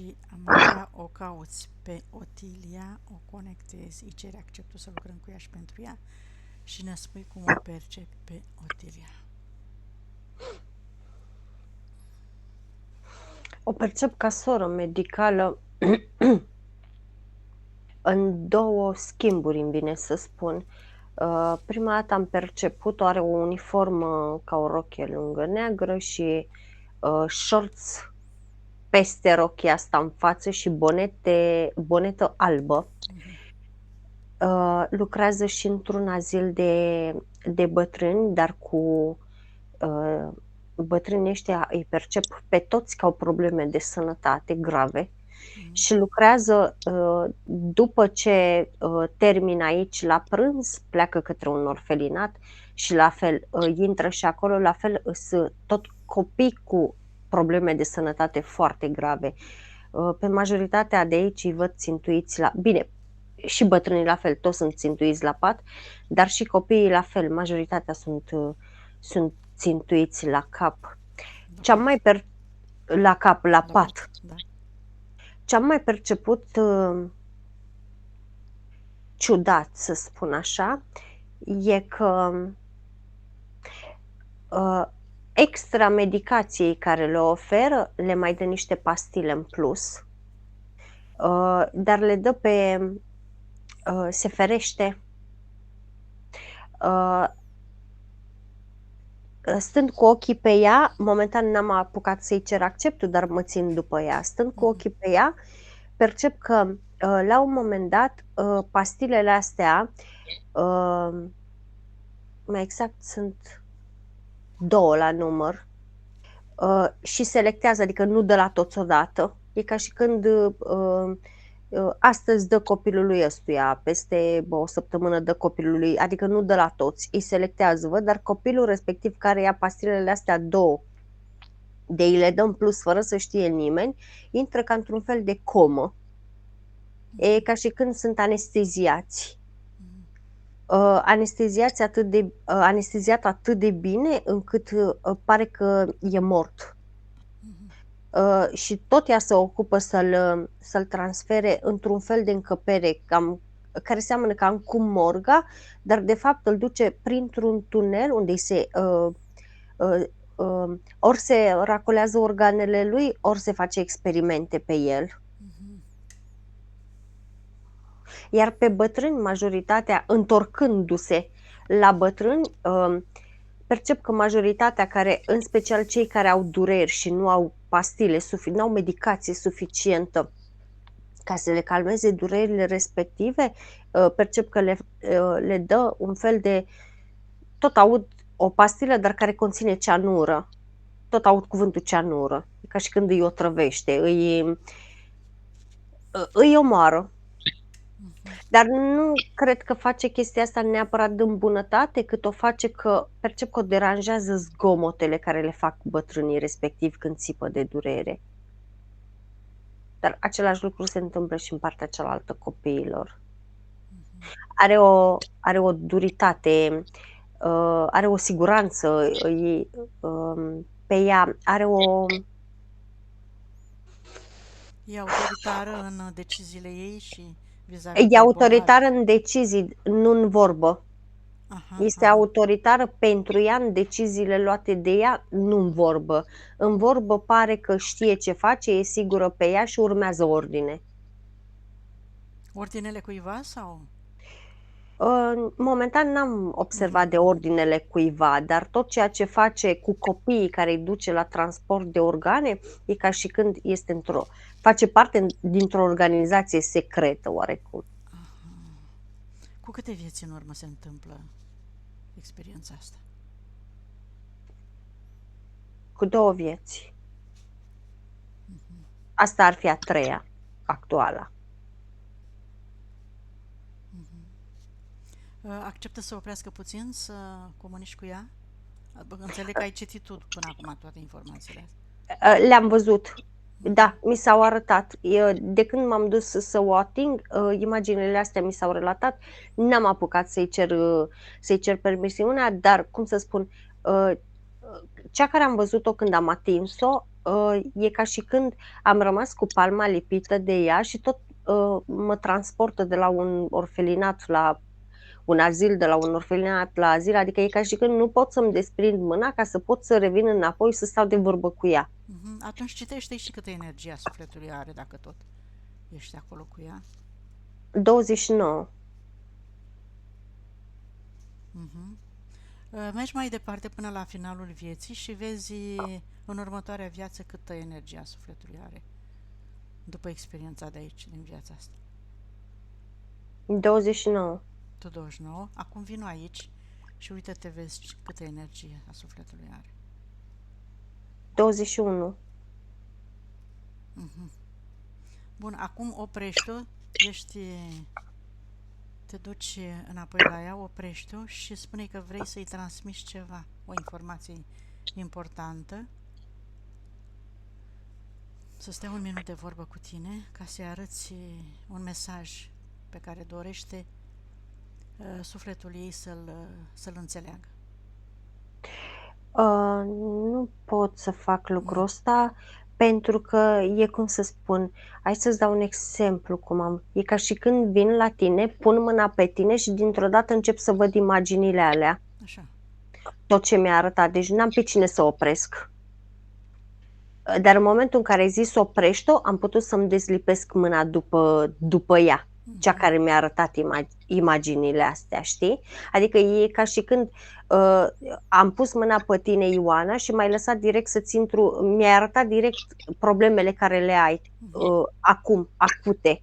și Amalia o cauți pe Otilia, o conectezi, îi ceri acceptul să lucrăm cu ea și pentru ea și ne spui cum o percepi pe Otilia. O percep ca soră medicală în două schimburi, îmi vine să spun. Prima dată am perceput-o, are o uniformă ca o rochie lungă neagră și shorts peste rochia asta în față și bonetă albă. Lucrează și într-un azil de bătrâni, dar cu bătrânii ăștia îi percep pe toți că au probleme de sănătate grave și lucrează după ce termină aici la prânz, pleacă către un orfelinat și la fel intră și acolo, la fel sunt tot copii cu probleme de sănătate foarte grave. Pe majoritatea de aici îi văd țintuiți la... Bine, și bătrânii la fel, toți sunt țintuiți la pat, dar și copiii la fel, majoritatea sunt țintuiți la cap. La pat. Da. Ce am mai perceput ciudat, să spun așa, e că extra medicației care le oferă, le mai dă niște pastile în plus, dar le dă pe... se ferește. Stând cu ochii pe ea, momentan n-am apucat să-i cer acceptul, dar mă țin după ea. Stând cu ochii pe ea, percep că la un moment dat pastilele astea, mai exact sunt 2 la număr, și selectează, adică nu dă la toți odată. E ca și când astăzi dă copilului ăstuia, peste o săptămână dă copilului, adică nu dă la toți, îi selectează, văd, dar copilul respectiv care ia pastilele astea 2, de îi le dă în plus fără să știe nimeni, intră ca într-un fel de comă. E ca și când sunt anesteziați. Anesteziat atât de bine încât pare că e mort. Și tot ea se ocupă să-l transfere într-un fel de încăpere care seamănă cam cum morga, dar de fapt îl duce printr-un tunel unde ori se racolează organele lui, ori se face experimente pe el. Iar pe bătrâni, majoritatea, întorcându-se la bătrâni, percep că majoritatea în special cei care au dureri și nu au pastile, nu au medicație suficientă ca să le calmeze durerile respective, percep că le dă un fel de... Tot aud o pastilă, dar care conține cianură. Tot aud cuvântul cianură. E ca și când îi otrăvește, îi omoară. Dar nu cred că face chestia asta neapărat din bunătate, cât o face că percep că o deranjează zgomotele care le fac bătrânii respectiv când țipă de durere. Dar același lucru se întâmplă și în partea cealaltă copiilor. Are o duritate, are o siguranță pe ea, are o... E autoritară în deciziile ei și vis-a-vis de E autoritară în decizii, nu în vorbă. Este autoritară pentru ea în deciziile luate de ea, nu în vorbă. În vorbă pare că știe ce face, e sigură pe ea și urmează ordine. Ordinele cuiva sau? Momentan n-am observat de ordinele cuiva, dar tot ceea ce face cu copiii care îi duce la transport de organe e ca și când face parte dintr-o organizație secretă oarecum. Cu câte vieți în urmă se întâmplă experiența asta? Cu 2 vieți. Asta ar fi a 3-a, actuala. Acceptă să oprească puțin, să comunici cu ea? Înțeleg că ai citit tu până acum toate informațiile. Le-am văzut. Da, mi s-au arătat. De când m-am dus să o ating, imaginele astea mi s-au relatat. N-am apucat să-i cer permisiunea, dar, cum să spun, cea care am văzut-o când am atins-o E ca și când am rămas cu palma lipită de ea și tot mă transportă de la un orfelinat la un azil, de la un orfelinat la azil, adică e ca și când nu pot să-mi desprind mâna ca să pot să revin înapoi să stau de vorbă cu ea. Atunci citește și câtă energie a sufletului are, dacă tot ești acolo cu ea. 29. Mergi mai departe până la finalul vieții și vezi în următoarea viață câtă energie a sufletului are, după experiența de aici, din viața asta. 29. Tu 29, acum vino aici și uite-te, vezi câtă energie a sufletului are. 21. Bun, acum oprești-o, te duci înapoi la ea, oprești-o și spune că vrei să-i transmiți ceva, o informație importantă, să stea un minut de vorbă cu tine, ca să-i arăți un mesaj pe care dorește sufletul ei să-l înțeleagă. Nu pot să fac lucrul ăsta pentru că e, cum să spun, hai să-ți dau un exemplu e ca și când vin la tine, pun mâna pe tine și dintr-o dată încep să văd imaginile alea. Așa. Tot ce mi-a arătat, deci n-am pe cine să opresc. Dar în momentul în care ai zis oprește-o, am putut să-mi dezlipesc mâna după ea, cea care mi-a arătat imaginile astea, știi? Adică e ca și când am pus mâna pe tine, Ioana, și m-ai lăsat direct să-ți intru, mi-ai arătat direct problemele care le ai acum, acute.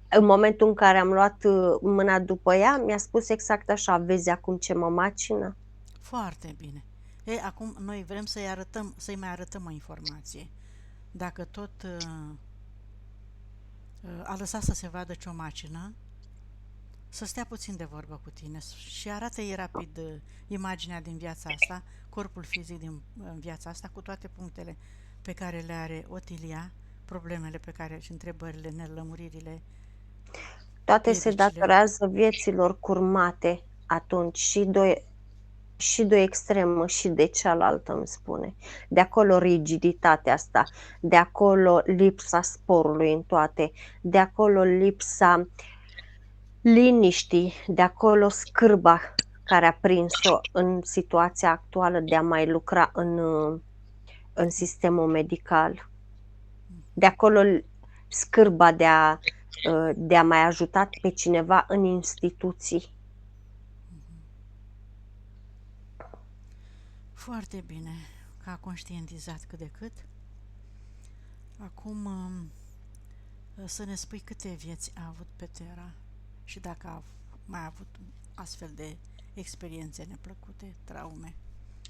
În momentul în care am luat mâna după ea, mi-a spus exact așa, vezi acum ce mă macină? Foarte bine. Acum noi vrem să-i mai arătăm o informație. Dacă tot a lăsat să se vadă ce o macină, să stea puțin de vorbă cu tine și arată-i rapid imaginea din viața asta, corpul fizic din viața asta, cu toate punctele pe care le are Otilia, problemele pe care și întrebările, nelămuririle. Toate se datorează vieților curmate atunci și de o extremă și de cealaltă, îmi spune. De acolo rigiditatea asta, de acolo lipsa sporului în toate, de acolo lipsa liniștii, de acolo scârba care a prins-o în situația actuală de a mai lucra în sistemul medical. De acolo scârba de a mai ajuta pe cineva în instituții. Foarte bine, că a conștientizat cât de cât. Acum să ne spui câte vieți a avut pe Terra și dacă a mai avut astfel de experiențe neplăcute, traume.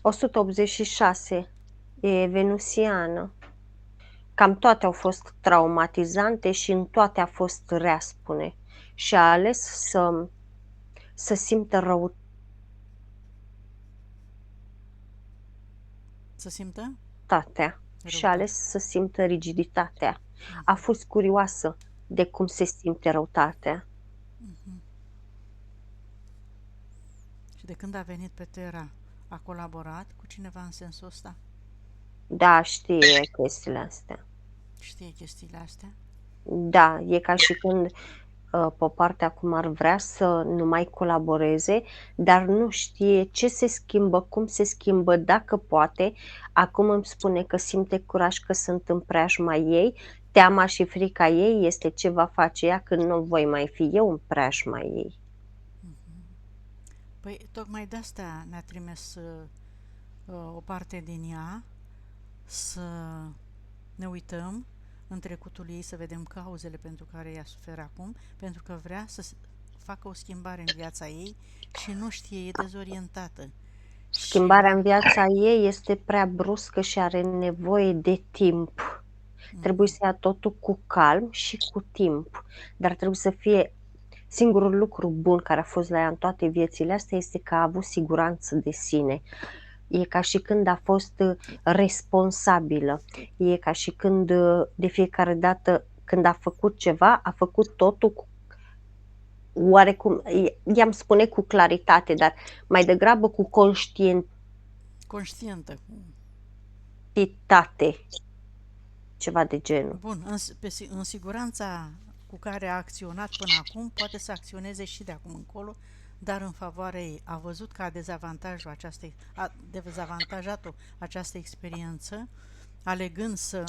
186, e venusiană. Cam toate au fost traumatizante și în toate a fost rea, spune. Și a ales să simtă rău. Să simtă? Și a ales să simtă rigiditatea. A fost curioasă de cum se simte răutatea. Și de când a venit pe Terra, a colaborat cu cineva în sensul ăsta? Da, știe chestiile astea. Știe chestiile astea? Da, e ca și când pe partea acum ar vrea să nu mai colaboreze, dar nu știe ce se schimbă, cum se schimbă, dacă poate. Acum îmi spune că simte curaj că sunt în preajma ei, teama și frica ei este ce va face ea când nu voi mai fi eu în preajma ei. Păi tocmai de asta ne-a trimis o parte din ea să ne uităm în trecutul ei, să vedem cauzele pentru care ea suferă acum, pentru că vrea să facă o schimbare în viața ei și nu știe, e dezorientată. Schimbarea în viața ei este prea bruscă și are nevoie de timp. Trebuie să ia totul cu calm și cu timp, dar trebuie să fie singurul lucru bun care a fost la ea în toate viețile astea este că a avut siguranță de sine. E ca și când a fost responsabilă. E ca și când de fiecare dată când a făcut ceva, a făcut totul cu oarecum, i-am spune cu claritate, dar mai degrabă cu conștientă. entitate, ceva de genul. Bun, în siguranța cu care a acționat până acum, poate să acționeze și de acum încolo, dar în favoarea ei. A văzut că a dezavantajat-o această experiență, alegând să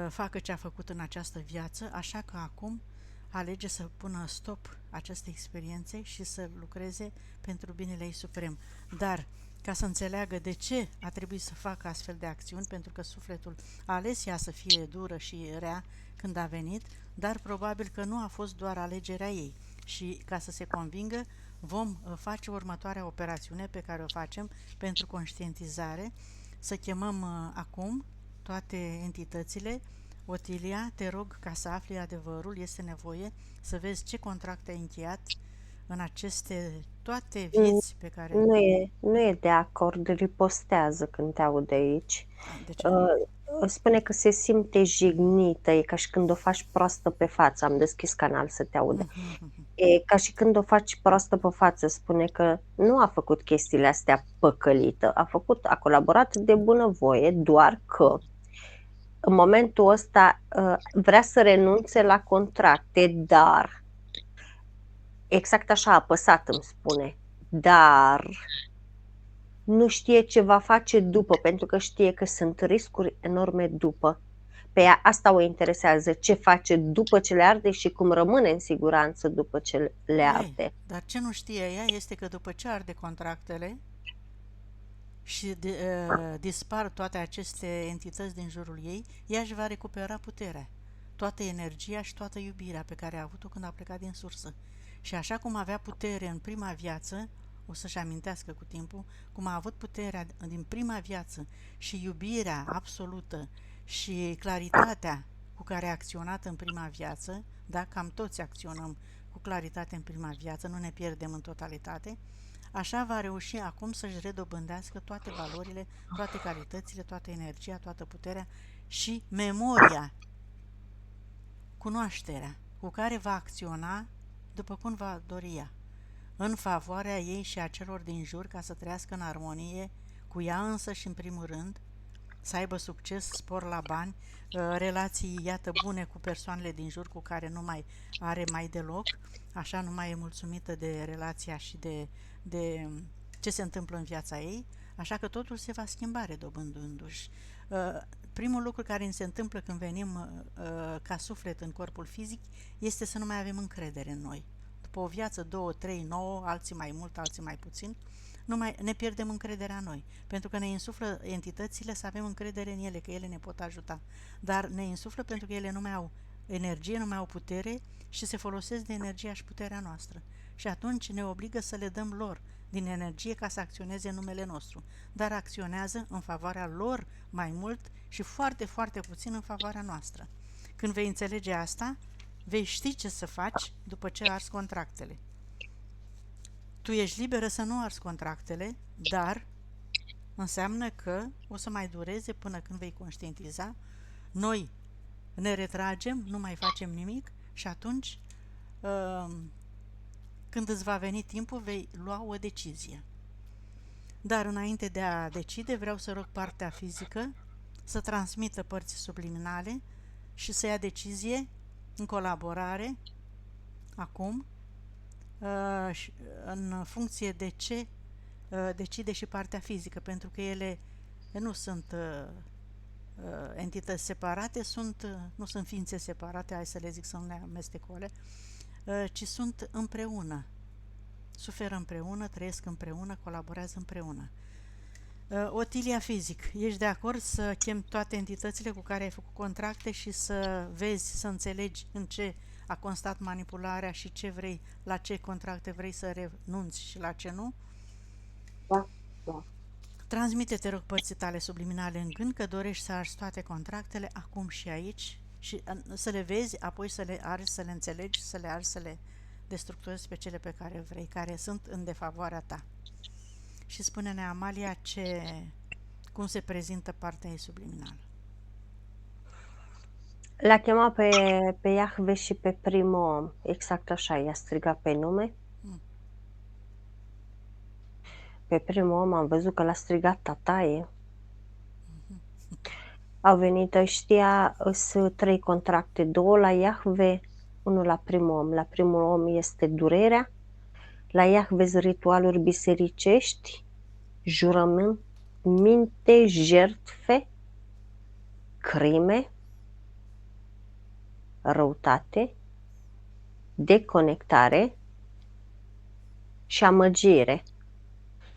facă ce a făcut în această viață, așa că acum alege să pună stop acestei experiențe și să lucreze pentru binele ei suprem. Dar, ca să înțeleagă de ce a trebuit să facă astfel de acțiuni, pentru că sufletul a ales ea să fie dură și rea când a venit, dar probabil că nu a fost doar alegerea ei. Și ca să se convingă, vom face următoarea operațiune pe care o facem pentru conștientizare, să chemăm acum toate entitățile. Otilia, te rog ca să afli adevărul, este nevoie să vezi ce contract ai încheiat în aceste toate vieți pe care... Nu e de acord, ripostează când te aude aici. De ce? Spune că se simte jignită, e ca și când o faci proastă pe față. Am deschis canal să te audă. E ca și când o faci proastă pe față. Spune că nu a făcut chestiile astea păcălită, a colaborat de bunăvoie, doar că în momentul ăsta vrea să renunțe la contracte, dar exact așa apăsat îmi spune, dar nu știe ce va face după, pentru că știe că sunt riscuri enorme după. Pe ea asta o interesează, ce face după ce le arde și cum rămâne în siguranță după ce le arde. Dar ce nu știe ea este că după ce arde contractele și dispar toate aceste entități din jurul ei, ea își va recupera puterea, toată energia și toată iubirea pe care a avut-o când a plecat din sursă. Și așa cum avea putere în prima viață, o să-și amintească cu timpul, cum a avut puterea din prima viață și iubirea absolută și claritatea cu care a acționat în prima viață, da, cam toți acționăm cu claritate în prima viață, nu ne pierdem în totalitate, așa va reuși acum să-și redobândească toate valorile, toate calitățile, toată energia, toată puterea și memoria, cunoașterea cu care va acționa după cum va dori ea, în favoarea ei și a celor din jur, ca să trăiască în armonie cu ea însă și în primul rând, să aibă succes, spor la bani, relații, iată, bune cu persoanele din jur cu care nu mai are mai deloc, așa nu mai e mulțumită de relația și de ce se întâmplă în viața ei, așa că totul se va schimba redobândându-și. Primul lucru care îmi se întâmplă când venim ca suflet în corpul fizic este să nu mai avem încredere în noi. După o viață, 2, 3, 9, alții mai mult, alții mai puțin, ne pierdem încrederea în noi, pentru că ne insuflă entitățile să avem încredere în ele, că ele ne pot ajuta, dar ne insuflă pentru că ele nu mai au energie, nu mai au putere și se folosesc de energia și puterea noastră. Și atunci ne obligă să le dăm lor din energie ca să acționeze în numele nostru, dar acționează în favoarea lor mai mult și foarte, foarte puțin în favoarea noastră. Când vei înțelege asta, vei ști ce să faci după ce arzi contractele. Tu ești liberă să nu arzi contractele, dar înseamnă că o să mai dureze până când vei conștientiza. Noi ne retragem, nu mai facem nimic și atunci, când îți va veni timpul, vei lua o decizie. Dar înainte de a decide, vreau să rog partea fizică să transmită părți subliminale și să ia decizie în colaborare, acum, în funcție de ce decide și partea fizică, pentru că ele nu sunt entități separate, nu sunt ființe separate, hai să le zic să nu ne amestecole, ci sunt împreună, suferă împreună, trăiesc împreună, colaborează împreună. Otilia fizic, ești de acord să chem toate entitățile cu care ai făcut contracte și să vezi, să înțelegi în ce a constat manipularea și ce vrei, la ce contracte vrei să renunți și la ce nu? Da. Transmite, te rog, părții tale subliminale în gând că dorești să arzi toate contractele acum și aici și să le vezi, apoi să le arzi, să le înțelegi, să le arzi, să le destructurezi pe cele pe care vrei, care sunt în defavoarea ta. Și spune-ne, Amalia, cum se prezintă partea ei subliminală. L-a chemat pe Iahve și pe primul om, exact așa, i-a strigat pe nume. Pe primul om am văzut că l-a strigat tataie. Au venit ăștia, sunt 3 contracte, 2 la Iahve, 1 la primul om. La primul om este durerea, la Iahve sunt ritualuri bisericești, jurământ, minte, jertfe, crime, răutate, deconectare și amăgire.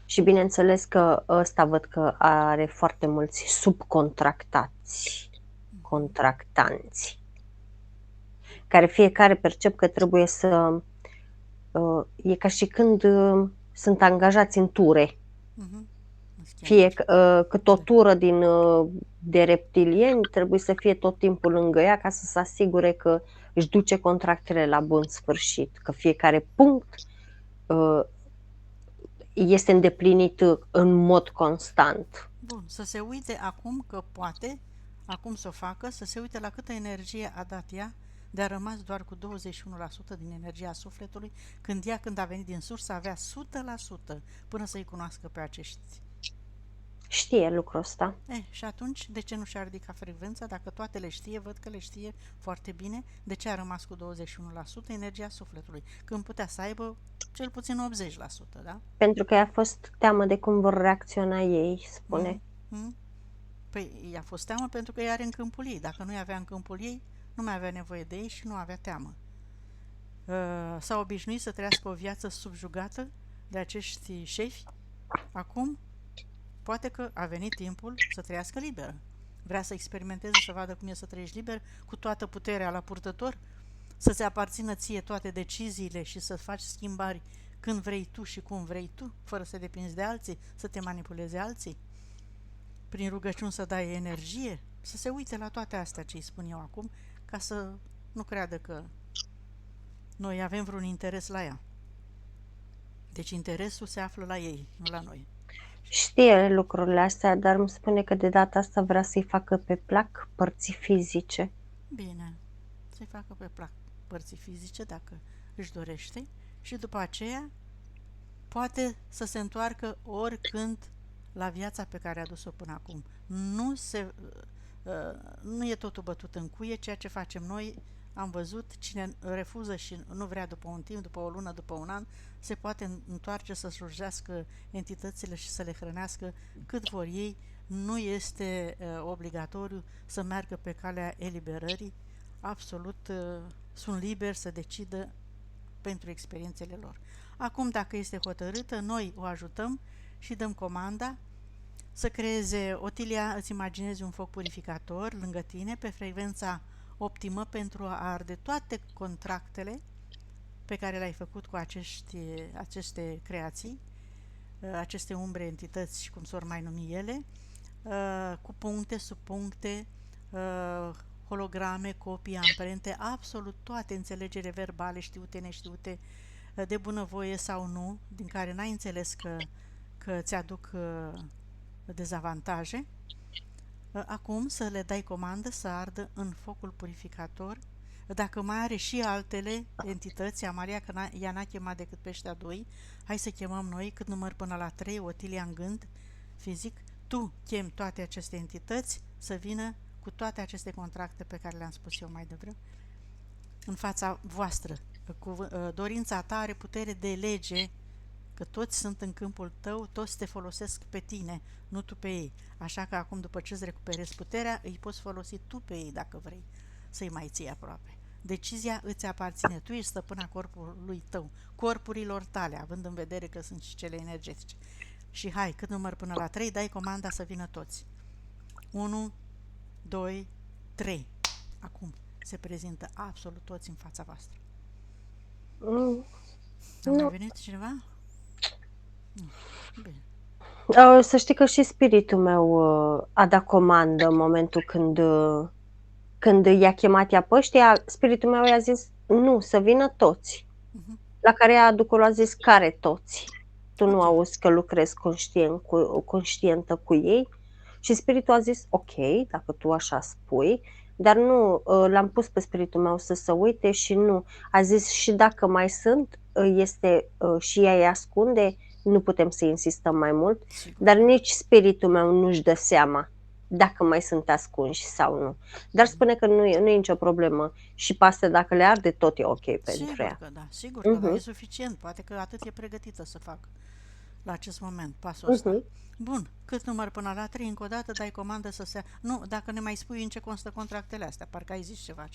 Și bineînțeles că ăsta văd că are foarte mulți subcontractați, contractanți, care fiecare percep că trebuie să... E ca și când sunt angajați în ture. Fie cât o tură de reptilieni trebuie să fie tot timpul lângă ea ca să se asigure că își duce contractele la bun sfârșit, că fiecare punct este îndeplinit în mod constant. Bun, să se uite acum că poate, acum să o facă, să se uite la câtă energie a dat ea, de a rămas doar cu 21% din energia sufletului, când a venit din sursă avea 100% până să-i cunoască pe acești. Știe lucrul ăsta. Și atunci, de ce nu și-a ridicat frecvența? Dacă toate le știe, văd că le știe foarte bine, de ce a rămas cu 21% energia sufletului, când putea să aibă cel puțin 80%, da? Pentru că i-a fost teamă de cum vor reacționa ei, spune. Păi i-a fost teamă pentru că ea are în câmpul ei. Dacă nu i-avea în câmpul ei, nu mai avea nevoie de ei și nu avea teamă. S-a obișnuit să trăiască o viață subjugată de acești șefi. Acum, poate că a venit timpul să trăiască liberă. Vrea să experimenteze, să vadă cum e să trăiești liber, cu toată puterea la purtător, să-ți aparțină ție toate deciziile și să faci schimbări când vrei tu și cum vrei tu, fără să depinzi de alții, să te manipuleze alții. Prin rugăciuni să dai energie, să se uite la toate astea ce îi spun eu acum, ca să nu creadă că noi avem vreun interes la ea. Deci interesul se află la ei, nu la noi. Știe lucrurile astea, dar îmi spune că de data asta vrea să-i facă pe plac părții fizice. Bine, să-i facă pe plac părții fizice dacă își dorește și după aceea poate să se întoarcă oricând la viața pe care a dus-o până acum. Nu e totul bătut în cuie, ceea ce facem noi, am văzut, cine refuză și nu vrea după un timp, după o lună, după un an, se poate întoarce să slujească entitățile și să le hrănească cât vor ei. Nu este obligatoriu să meargă pe calea eliberării, absolut sunt liberi să decidă pentru experiențele lor. Acum, dacă este hotărâtă, noi o ajutăm și dăm comanda să creeze, Otilia, îți imaginezi un foc purificator lângă tine, pe frecvența optimă pentru a arde toate contractele pe care le-ai făcut cu aceste creații, aceste umbre, entități și cum s-or mai numi ele, cu puncte, subpuncte, holograme, copii, amprente, absolut toate înțelegere verbale, știute, neștiute, de bunăvoie sau nu, din care n-ai înțeles că ți-aduc dezavantaje. Acum să le dai comandă să ardă în focul purificator. Dacă mai are și altele entități, Amaria, că ea n-a chemat decât pe ăștia doi, hai să chemăm noi, cât număr până la 3, Otilia în gând, fizic, tu chem toate aceste entități să vină cu toate aceste contracte pe care le-am spus eu mai devreme, în fața voastră. Dorința ta are putere de lege, că toți sunt în câmpul tău, toți te folosesc pe tine, nu tu pe ei. Așa că acum, după ce îți recuperezi puterea, îi poți folosi tu pe ei dacă vrei să-i mai ții aproape. Decizia îți aparține, tu ești stăpâna corpului tău, corpurilor tale, având în vedere că sunt și cele energetice. Și hai, cât număr până la 3, dai comanda să vină toți. 1, 2, 3. Acum se prezintă absolut toți în fața voastră. A mai venit cineva? Bine. Să știi că și spiritul meu a dat comandă în momentul când i-a chemat ea pe ăștia, spiritul meu i-a zis nu, să vină toți. La care ea Ducul a zis care toți? Tu nu auzi că lucrezi conștientă cu ei? Și spiritul a zis ok, dacă tu așa spui, dar nu, l-am pus pe spiritul meu să se uite și nu. A zis și dacă mai sunt, și ea îi ascunde, nu putem să insistăm mai mult, dar nici spiritul meu nu-și dă seama dacă mai sunt ascunși sau nu. Dar spune că nu e nicio problemă și pastă dacă le arde, tot e ok pentru Sigur ea. că da, sigur că da, e Mhm, suficient. Poate că atât e pregătită să facă la acest moment, pasul ăsta. mhm. Bun, cât număr până la 3, încă o dată dai comandă să se... Nu, dacă ne mai spui în ce constă contractele astea, parcă ai zis ceva.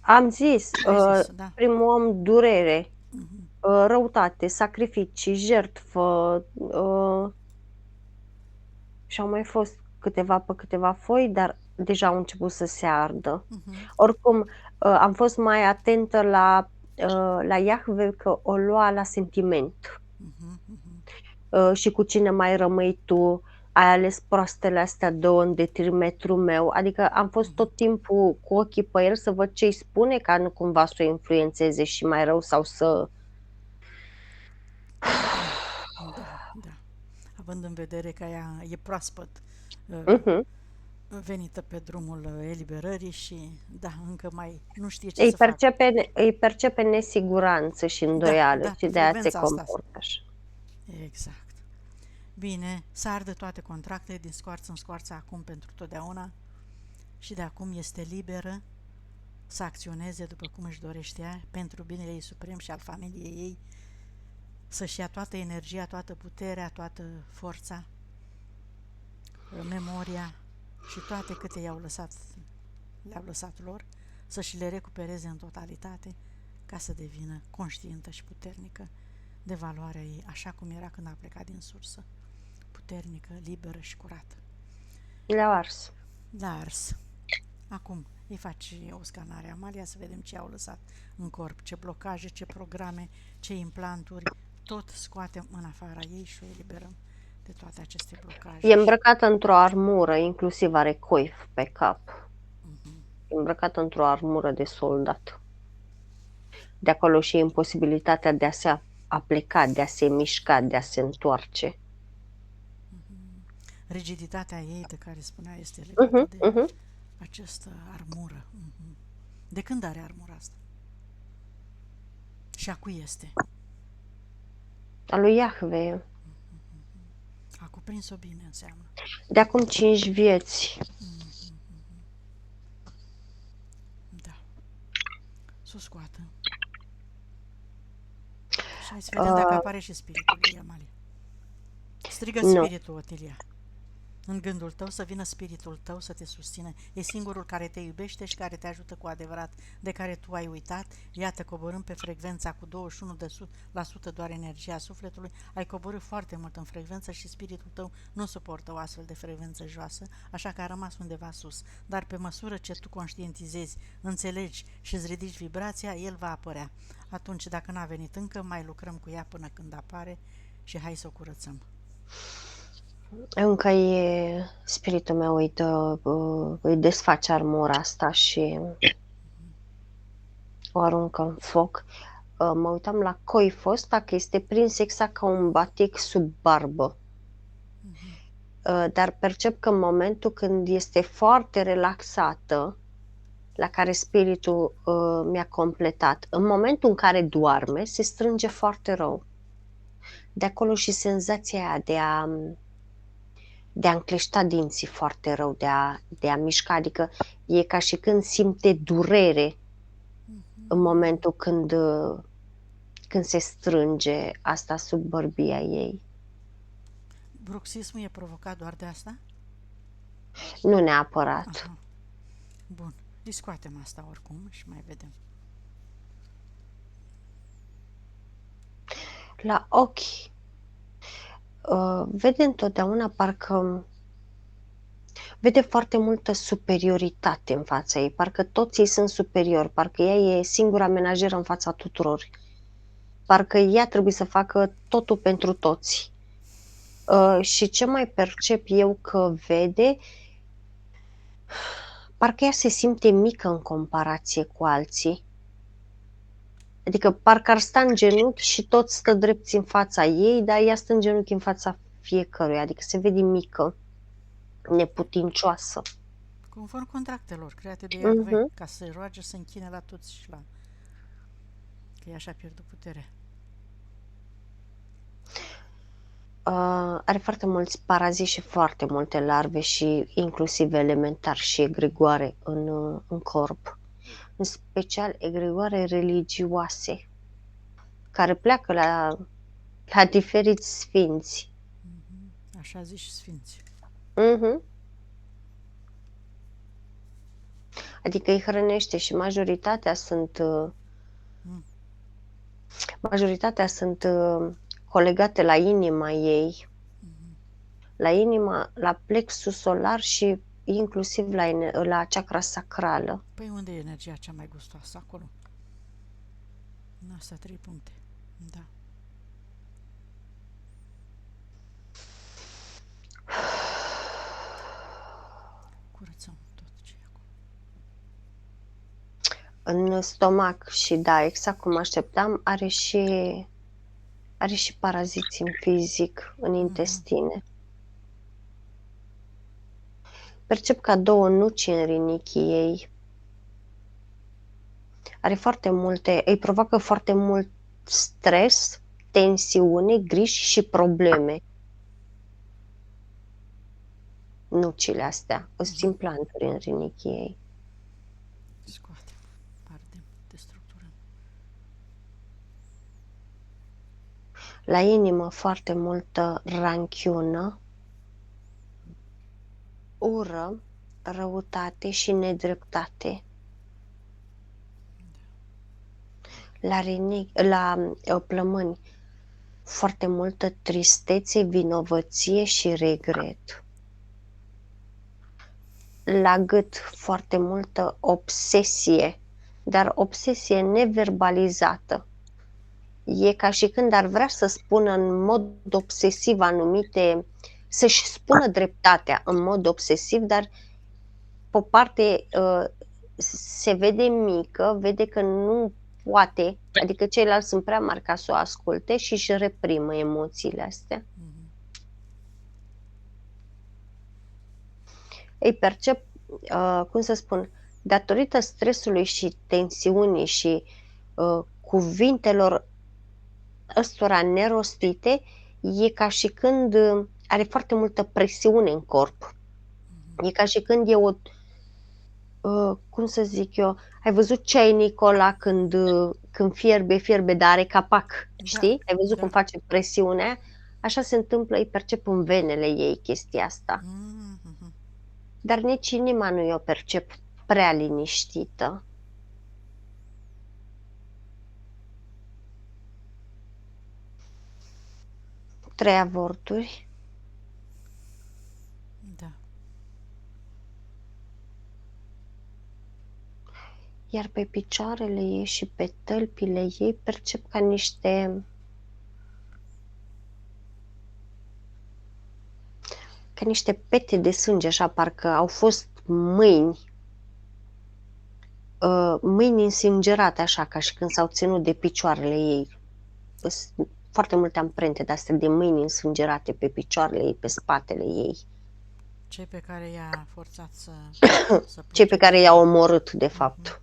Am zis, Ai zis, da. primul om, durere, răutate, sacrificii, jertfă, și au mai fost câteva foi, dar deja au început să se ardă. Oricum, am fost mai atentă la Iahve, că o lua la sentiment. Și cu cine mai rămâi tu, ai ales proastele astea 2 în detrimentul meu, adică am fost tot timpul cu ochii pe el să văd ce îi spune, ca nu cumva să o influențeze și mai rău sau să... Da. Având în vedere că ea e proaspăt Mhm. venită pe drumul eliberării și, da, încă mai nu știe ce Îi să facă. percepe nesiguranță și îndoială Da, și pe de aia se frecvența asta. comportă așa. Exact. Bine, să ardă toate contractele din scoarță în scoarță acum pentru totdeauna și de acum este liberă să acționeze după cum își dorește ea, pentru binele ei suprem și al familiei ei, să-și ia toată energia, toată puterea, toată forța, memoria și toate câte le-au lăsat lor, să-și le recupereze în totalitate, ca să devină conștientă și puternică de valoarea ei, așa cum era când a plecat din sursă, puternică, liberă și curată. Le-au ars. La ars. Acum îi faci o scanare, Amalia, să vedem ce au lăsat în corp, ce blocaje, ce programe, ce implanturi, tot scoatem în afara ei și o eliberăm de toate aceste blocaje. E îmbrăcată într-o armură, inclusiv are coif pe cap. E îmbrăcată într-o armură de soldat. De acolo și imposibilitatea de a se apleca, de a se mișca, de a se întoarce. Rigiditatea ei de care spunea este legată de această armură. De când are armura asta? Și a cui este? A lui Iahve. A cuprins-o bine, înseamnă. De acum 5 vieți. Da. Să o scoată. Și hai să vedem dacă apare și spiritul ei, Amalia. Strigă spiritul, Otilia. În gândul tău să vină spiritul tău să te susțină. E singurul care te iubește și care te ajută cu adevărat, de care tu ai uitat. Iată, coborând pe frecvența cu 21% doar energia sufletului, ai coborât foarte mult în frecvență și spiritul tău nu suportă o astfel de frecvență joasă, așa că a rămas undeva sus. Dar pe măsură ce tu conștientizezi, înțelegi și îți ridici vibrația, el va apărea. Atunci, dacă n-a venit încă, mai lucrăm cu ea până când apare și hai să o curățăm. Încă spiritul meu îi desface armura asta și o aruncă în foc. Mă uitam la coiful ăsta, că este prins exact ca un batic sub barbă. Dar percep că în momentul când este foarte relaxată, la care spiritul mi-a completat, în momentul în care doarme, se strânge foarte rău. De acolo și senzația aia de a încleșta dinții foarte rău, de a mișca, adică e ca și când simte durere în momentul când se strânge asta sub bărbia ei. Bruxismul e provocat doar de asta? Nu neapărat. Aha. Bun, îi scoatem asta oricum și mai vedem. La ochi vede întotdeauna parcă vede foarte multă superioritate în fața ei, parcă toți ei sunt superiori, parcă ea e singura menajeră în fața tuturor, parcă ea trebuie să facă totul pentru toți. Și ce mai percep eu că vede, parcă ea se simte mică în comparație cu alții. Adică parcă ar sta în genunchi și toți stă drepți în fața ei, dar ea stă în genunchi în fața fiecăruia, adică se vede mică, neputincioasă. Conform contractelor create de Iahve, ca să se roage să închine la toți și la... că ea și-a pierdut puterea. Are foarte mulți paraziți și foarte multe larve și inclusiv elementari și egregoare în corp. În special egregoare religioase, care pleacă la diferiți sfinți. Așa zici sfinți. Mhm. Adică îi hrănește și majoritatea sunt colegate la inima ei, la inima, la plexus solar și inclusiv la chakra sacrală. Păi unde e energia cea mai gustoasă? Acolo. În astea 3 puncte. Da. Curățăm tot ce e acolo. În stomac și da, exact cum așteptam, are și paraziți în fizic, în intestine. Percep ca 2 nuci în rinichii ei. Îi provoacă foarte mult stres, tensiune, griji și probleme. Nucile astea, sunt implanturi în rinichii ei. Scoatem, ardem, destructurăm. La inimă foarte multă ranchiună, ură, răutate și nedreptate. La plămâni foarte multă tristețe, vinovăție și regret. La gât foarte multă obsesie, dar obsesie neverbalizată. E ca și când ar vrea să spună în mod obsesiv să-și spună dreptatea în mod obsesiv, dar pe o parte se vede mică, vede că nu poate, adică ceilalți sunt prea mari ca să o asculte și își reprimă emoțiile astea. Îi percep, cum să spun, datorită stresului și tensiunii și cuvintelor ăstora nerostite, e ca și când are foarte multă presiune în corp. E ca și când e cum să zic eu, ai văzut ceainicul ăla când fierbe, dar are capac, știi? Ai văzut cum face presiunea? Așa se întâmplă, îi percep în venele ei chestia asta. Dar nici inima nu o percep prea liniștită. Trei avorturi. Da. Iar pe picioarele ei și pe tălpile ei percep ca niște pete de sânge, așa, parcă au fost mâini însângerate, așa, ca și când s-au ținut de picioarele ei. Sunt foarte multe amprente de-astea de mâini însângerate pe picioarele ei, pe spatele ei. Cei pe care i-a forțat să Cei pe care i-au omorât, de fapt.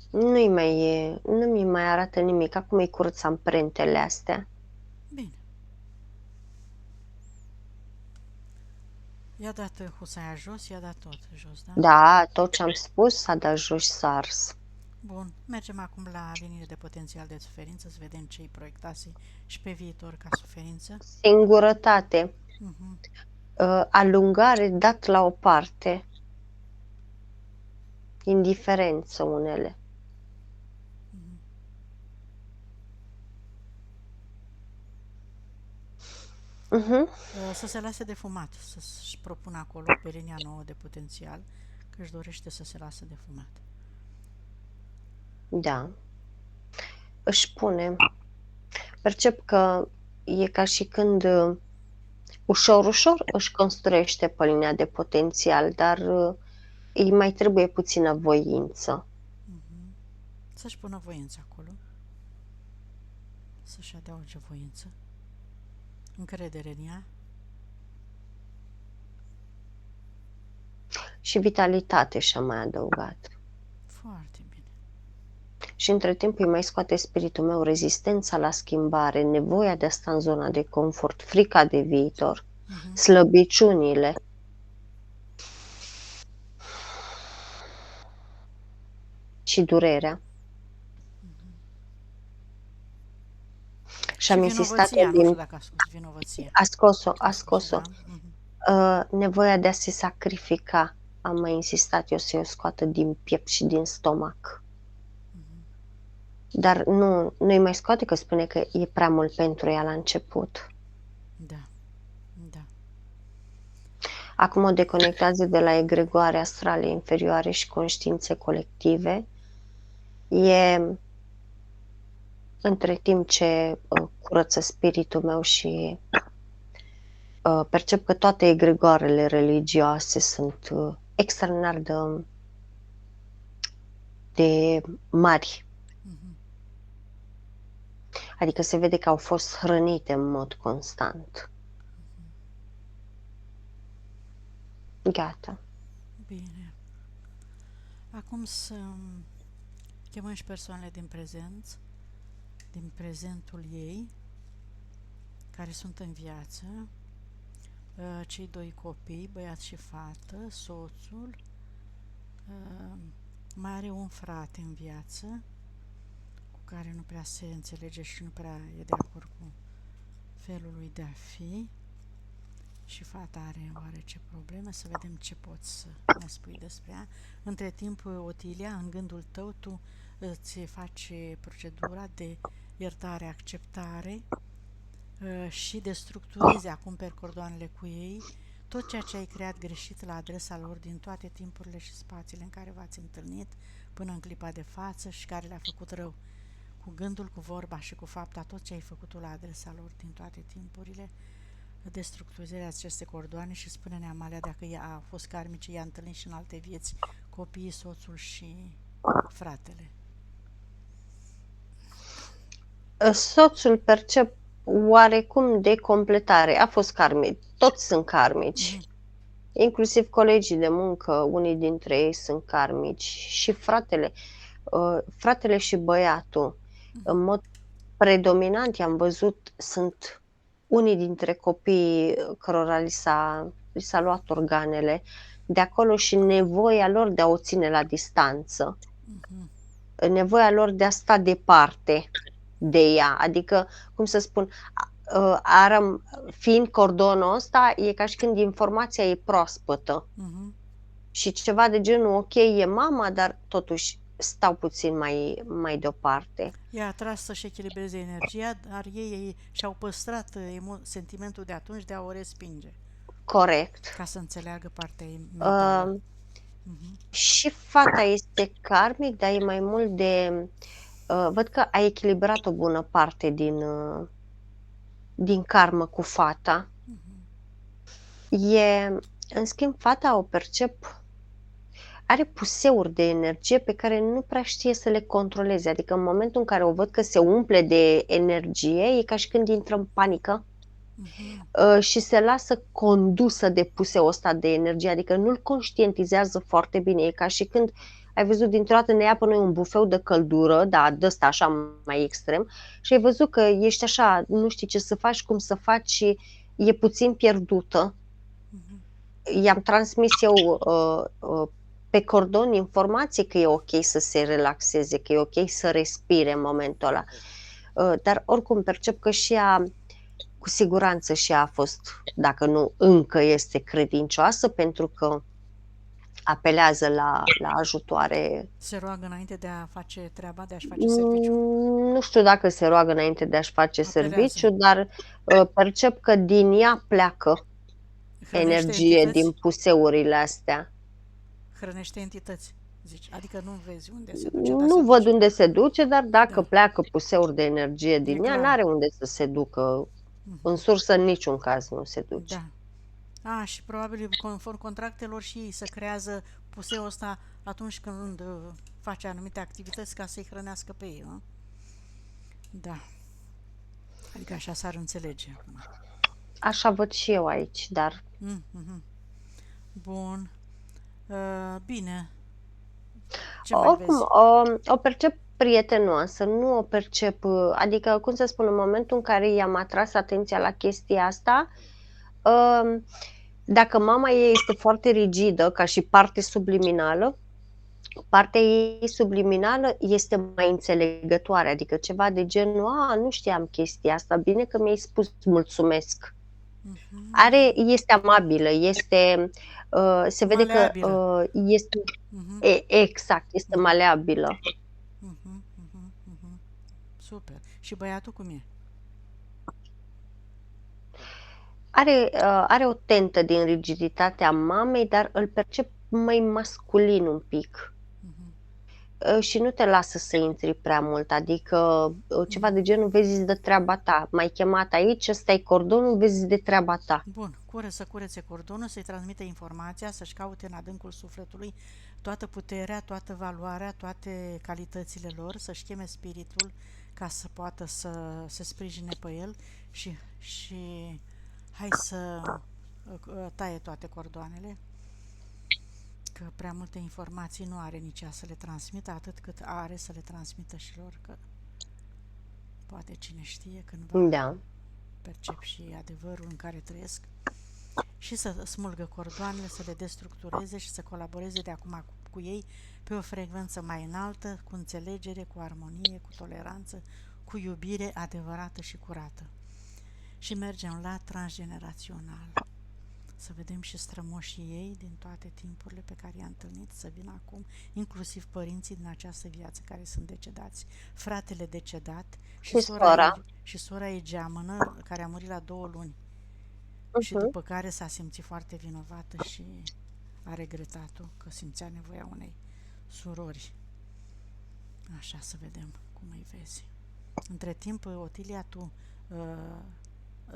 Nu mi mai arată nimic. Acum îi curăț amprentele astea. Bine. I-a dat husaia jos, i-a dat tot jos, da? Da, tot ce am spus s-a dat jos, s-a ars. Bun, mergem acum la liniile de potențial de suferință, să vedem ce îi proiectase și pe viitor ca suferință. Singurătate, alungare dat la o parte, indiferență unele. Să se lase de fumat, să-și propună acolo pe linia nouă de potențial că își dorește să se lasă de fumat. Da. Își pune. Percep că e ca și când ușor își construiește pe linia de potențial, dar îi mai trebuie puțină voință. Să-și pună voință acolo. Să-și adauge voință. Încredere în ea. Și vitalitate și-a mai adăugat. Foarte bine. Și între timp îi mai scoate spiritul meu rezistența la schimbare, nevoia de a sta în zona de confort, frica de viitor, slăbiciunile. Și durerea. Și am insistat vinovăția, nu știu din... dacă a scos vinovăția. A scos-o, a A scos-o, scos-o. da? Nevoia de a se sacrifica. Am mai insistat eu să o scoată din piept și din stomac. Dar nu-i mai scoate, că spune că e prea mult pentru ea la început. Da, da. Acum o deconectează de la egregoare astrale inferioare și conștiințe colective. E între timp ce curăță spiritul meu și percep că toate egregoarele religioase sunt extraordinar de mari. Adică se vede că au fost hrănite în mod constant. Gata. Bine. Acum să chemăm și persoanele din prezent, din prezentul ei, care sunt în viață, cei doi copii, băiat și fată, soțul, mai are un frate în viață, cu care nu prea se înțelege și nu prea e de acord cu felul lui de a fi, și fata are oarece probleme, să vedem ce poți să ne spui despre ea. Între timp, Otilia, în gândul tău, tu îți faci procedura de iertare, acceptare și destructurezi acum percordoanele cu ei, tot ceea ce ai creat greșit la adresa lor din toate timpurile și spațiile în care v-ați întâlnit până în clipa de față și care le-a făcut rău. Cu gândul, cu vorba și cu fapta, tot ce ai făcut la adresa lor din toate timpurile, destructurizarea aceste cordoane și spune-ne, Amalia, dacă ea a fost karmice, i-a întâlnit și în alte vieți copiii, soțul și fratele. Soțul percep oarecum de completare. A fost karmic. Toți sunt karmici. Inclusiv colegii de muncă, unii dintre ei sunt karmici. Și fratele și băiatul, în mod predominant, i-am văzut, sunt unii dintre copiii cărora li s-a luat organele, de acolo și nevoia lor de a o ține la distanță. Nevoia lor de a sta departe de ea. Adică, cum să spun, fiind cordonul ăsta, e ca și când informația e proaspătă. Și ceva de genul, ok, e mama, dar totuși stau puțin mai deoparte. Ea a tras să-și echilibreze energia, dar ei și-au păstrat sentimentul de atunci de a o respinge. Corect. Ca să înțeleagă partea ei mentală. Și fata este karmic, dar e mai mult de... văd că a echilibrat o bună parte din karmă cu fata. În schimb, fata o percep, are puseuri de energie pe care nu prea știe să le controleze. Adică în momentul în care o văd că se umple de energie, e ca și când intră în panică și se lasă condusă de puseul ăsta de energie. Adică nu-l conștientizează foarte bine. E ca și când ai văzut dintr-o dată ne ia pe noi un bufeu de căldură, da, de ăsta așa mai extrem, și ai văzut că ești așa, nu știi ce să faci, cum să faci și e puțin pierdută. I-am transmis eu pe cordon informație că e ok să se relaxeze, că e ok să respire în momentul ăla. Dar oricum percep că și ea, cu siguranță și ea a fost, dacă nu încă este credincioasă, pentru că apelează la ajutoare. Se roagă înainte de a face treaba, de a-și face serviciu? Nu știu dacă se roagă înainte de a-și face serviciu, dar percep că din ea pleacă energie din puseurile astea. Hrănește entități, zici. Adică nu vezi unde se duce. Nu văd unde se duce, dar dacă pleacă puseuri de energie din ea, n-are unde să se ducă. În sursă în niciun caz nu se duce. Da. Și probabil conform contractelor și ei să creează puseul ăsta atunci când face anumite activități ca să-i hrănească pe ei, nu? Da. Adică așa s-ar înțelege acum. Așa văd și eu aici, dar... Bun. Bine. Ce mai Oricum, vezi? o percep prietenoasă, nu o percep, adică, cum să spun, în momentul în care i-am atras atenția la chestia asta, dacă mama ei este foarte rigidă, ca și parte subliminală, partea ei subliminală este mai înțelegătoare, adică ceva de genul, nu știam chestia asta, bine că mi-ai spus, mulțumesc. Este amabilă, se vede că Maleabilă. este, exact, este maleabilă. Super. Și băiatul cum e? Are o tentă din rigiditatea mamei, dar îl percep mai masculin un pic. Și nu te lasă să intri prea mult, adică ceva de genul, vezi de treaba ta, m-ai chemat aici, ăsta e cordonul, vezi de treaba ta. Bun, să curețe cordonul, să-i transmită informația, să-și caute în adâncul sufletului toată puterea, toată valoarea, toate calitățile lor, să-și cheme spiritul ca să poată să se sprijine pe el și hai să taie toate cordoanele, că prea multe informații nu are nici ea să le transmită, atât cât are să le transmită și lor, că poate cine știe cândva percep și adevărul în care trăiesc, și să smulgă cordoanele, să le destructureze și să colaboreze de acum cu ei pe o frecvență mai înaltă, cu înțelegere, cu armonie, cu toleranță, cu iubire adevărată și curată. Și mergem la transgenerațional. Să vedem și strămoșii ei din toate timpurile pe care i-a întâlnit să vină acum, inclusiv părinții din această viață care sunt decedați, fratele decedat și sora ei geamănă, care a murit la 2 luni. Și după care s-a simțit foarte vinovată și a regretat-o că simțea nevoia unei surori. Așa, să vedem cum îi vezi. Între timp, Otilia, tu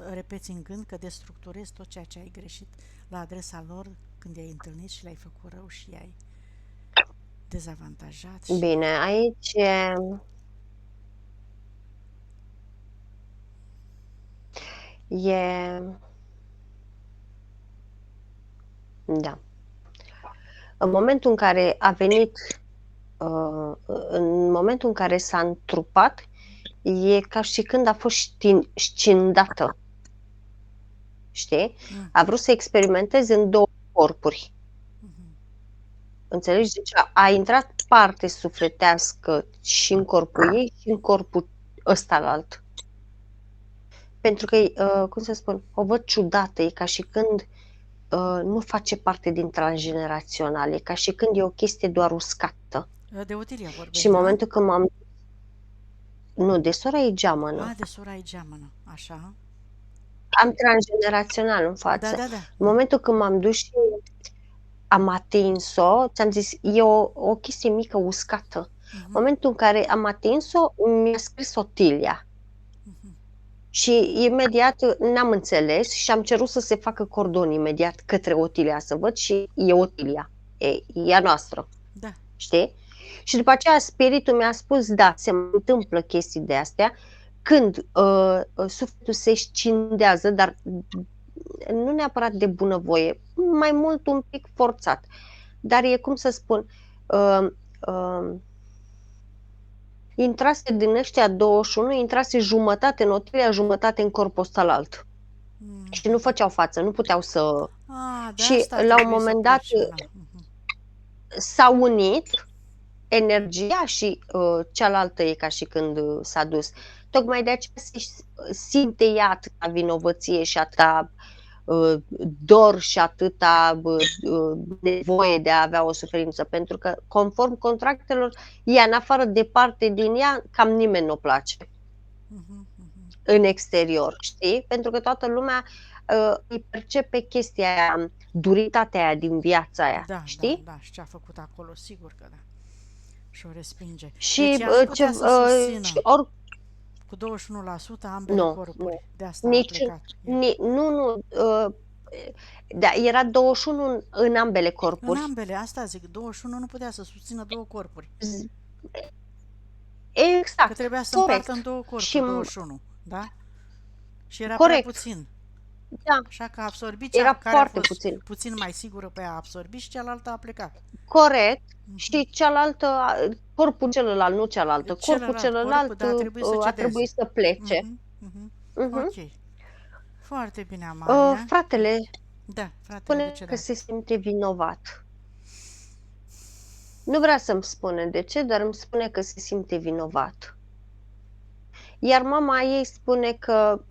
repeți în gând că destructurezi tot ceea ce ai greșit la adresa lor când i-ai întâlnit și le-ai făcut rău și i-ai dezavantajat. Bine, aici da. În momentul în care a venit, în momentul în care s-a întrupat, e ca și când a fost scindată. Știi? A vrut să experimenteze în 2 corpuri. Înțelegi? Deci a intrat parte sufletească și în corpul ei și în corpul ăstalaltă. Pentru că, cum să spun, o văd ciudată, e ca și când nu face parte din transgenerațional, e ca și când e o chestie doar uscată. De Otilia vorbești, și în momentul când Nu, de sora ei geamănă. de sora ei geamănă, așa. Am transgenerațional în față. Da. În momentul când m-am dus și am atins-o, ți-am zis, e o chestie mică uscată. În momentul în care am atins-o, mi-a scris Otilia. Și imediat n-am înțeles și am cerut să se facă cordon imediat către Otilia, să văd, și e Otilia, e a noastră. Da. Știi? Și după aceea spiritul mi-a spus, da, se întâmplă chestii de astea când sufletul se scindează, dar nu neapărat de bunăvoie, mai mult un pic forțat. Dar e, cum să spun, intrase din ăștia 21, intrase jumătate în Otilia, jumătate în corpul ăsta-lalt. Și nu făceau față, nu puteau să... Și la un moment dat s-au unit energia și cealaltă e ca și când s-a dus. Tocmai de aceea se simte ea atâta vinovăție și atâta dor și atâta nevoie de a avea o suferință, pentru că conform contractelor, ea în afară, departe din ea, cam nimeni nu place în exterior, știi? Pentru că toată lumea îi percepe chestia aia, duritatea aia din viața aia, știi? Da, și ce a făcut acolo, sigur că da. Și o respinge. Și deci ea putea să susțină cu 21% ambele corpuri. De asta a plecat. Nu. Da, era 21 în ambele corpuri. În ambele, asta zic, 21 nu putea să susțină 2 corpuri. Exact. Că trebuia să împartă în 2 corpuri, 21, da? Și era prea puțin. Da, Așa că a absorbit cea era care a foarte fost puțin. puțin mai sigură pe a absorbi și cealaltă a plecat. Corect. Mhm. Și cealaltă, corpul celălalt, nu cealaltă, corpul Celălalt corp, celălalt dar a trebuit să a trebuit cedeze. să plece. Mhm, mhm. Mhm. Ok. Foarte bine, Amalia. Fratele Da, fratele spune că decedat. se simte vinovat. Nu vrea să-mi spune de ce, dar îmi spune că se simte vinovat. Iar mama ei spune că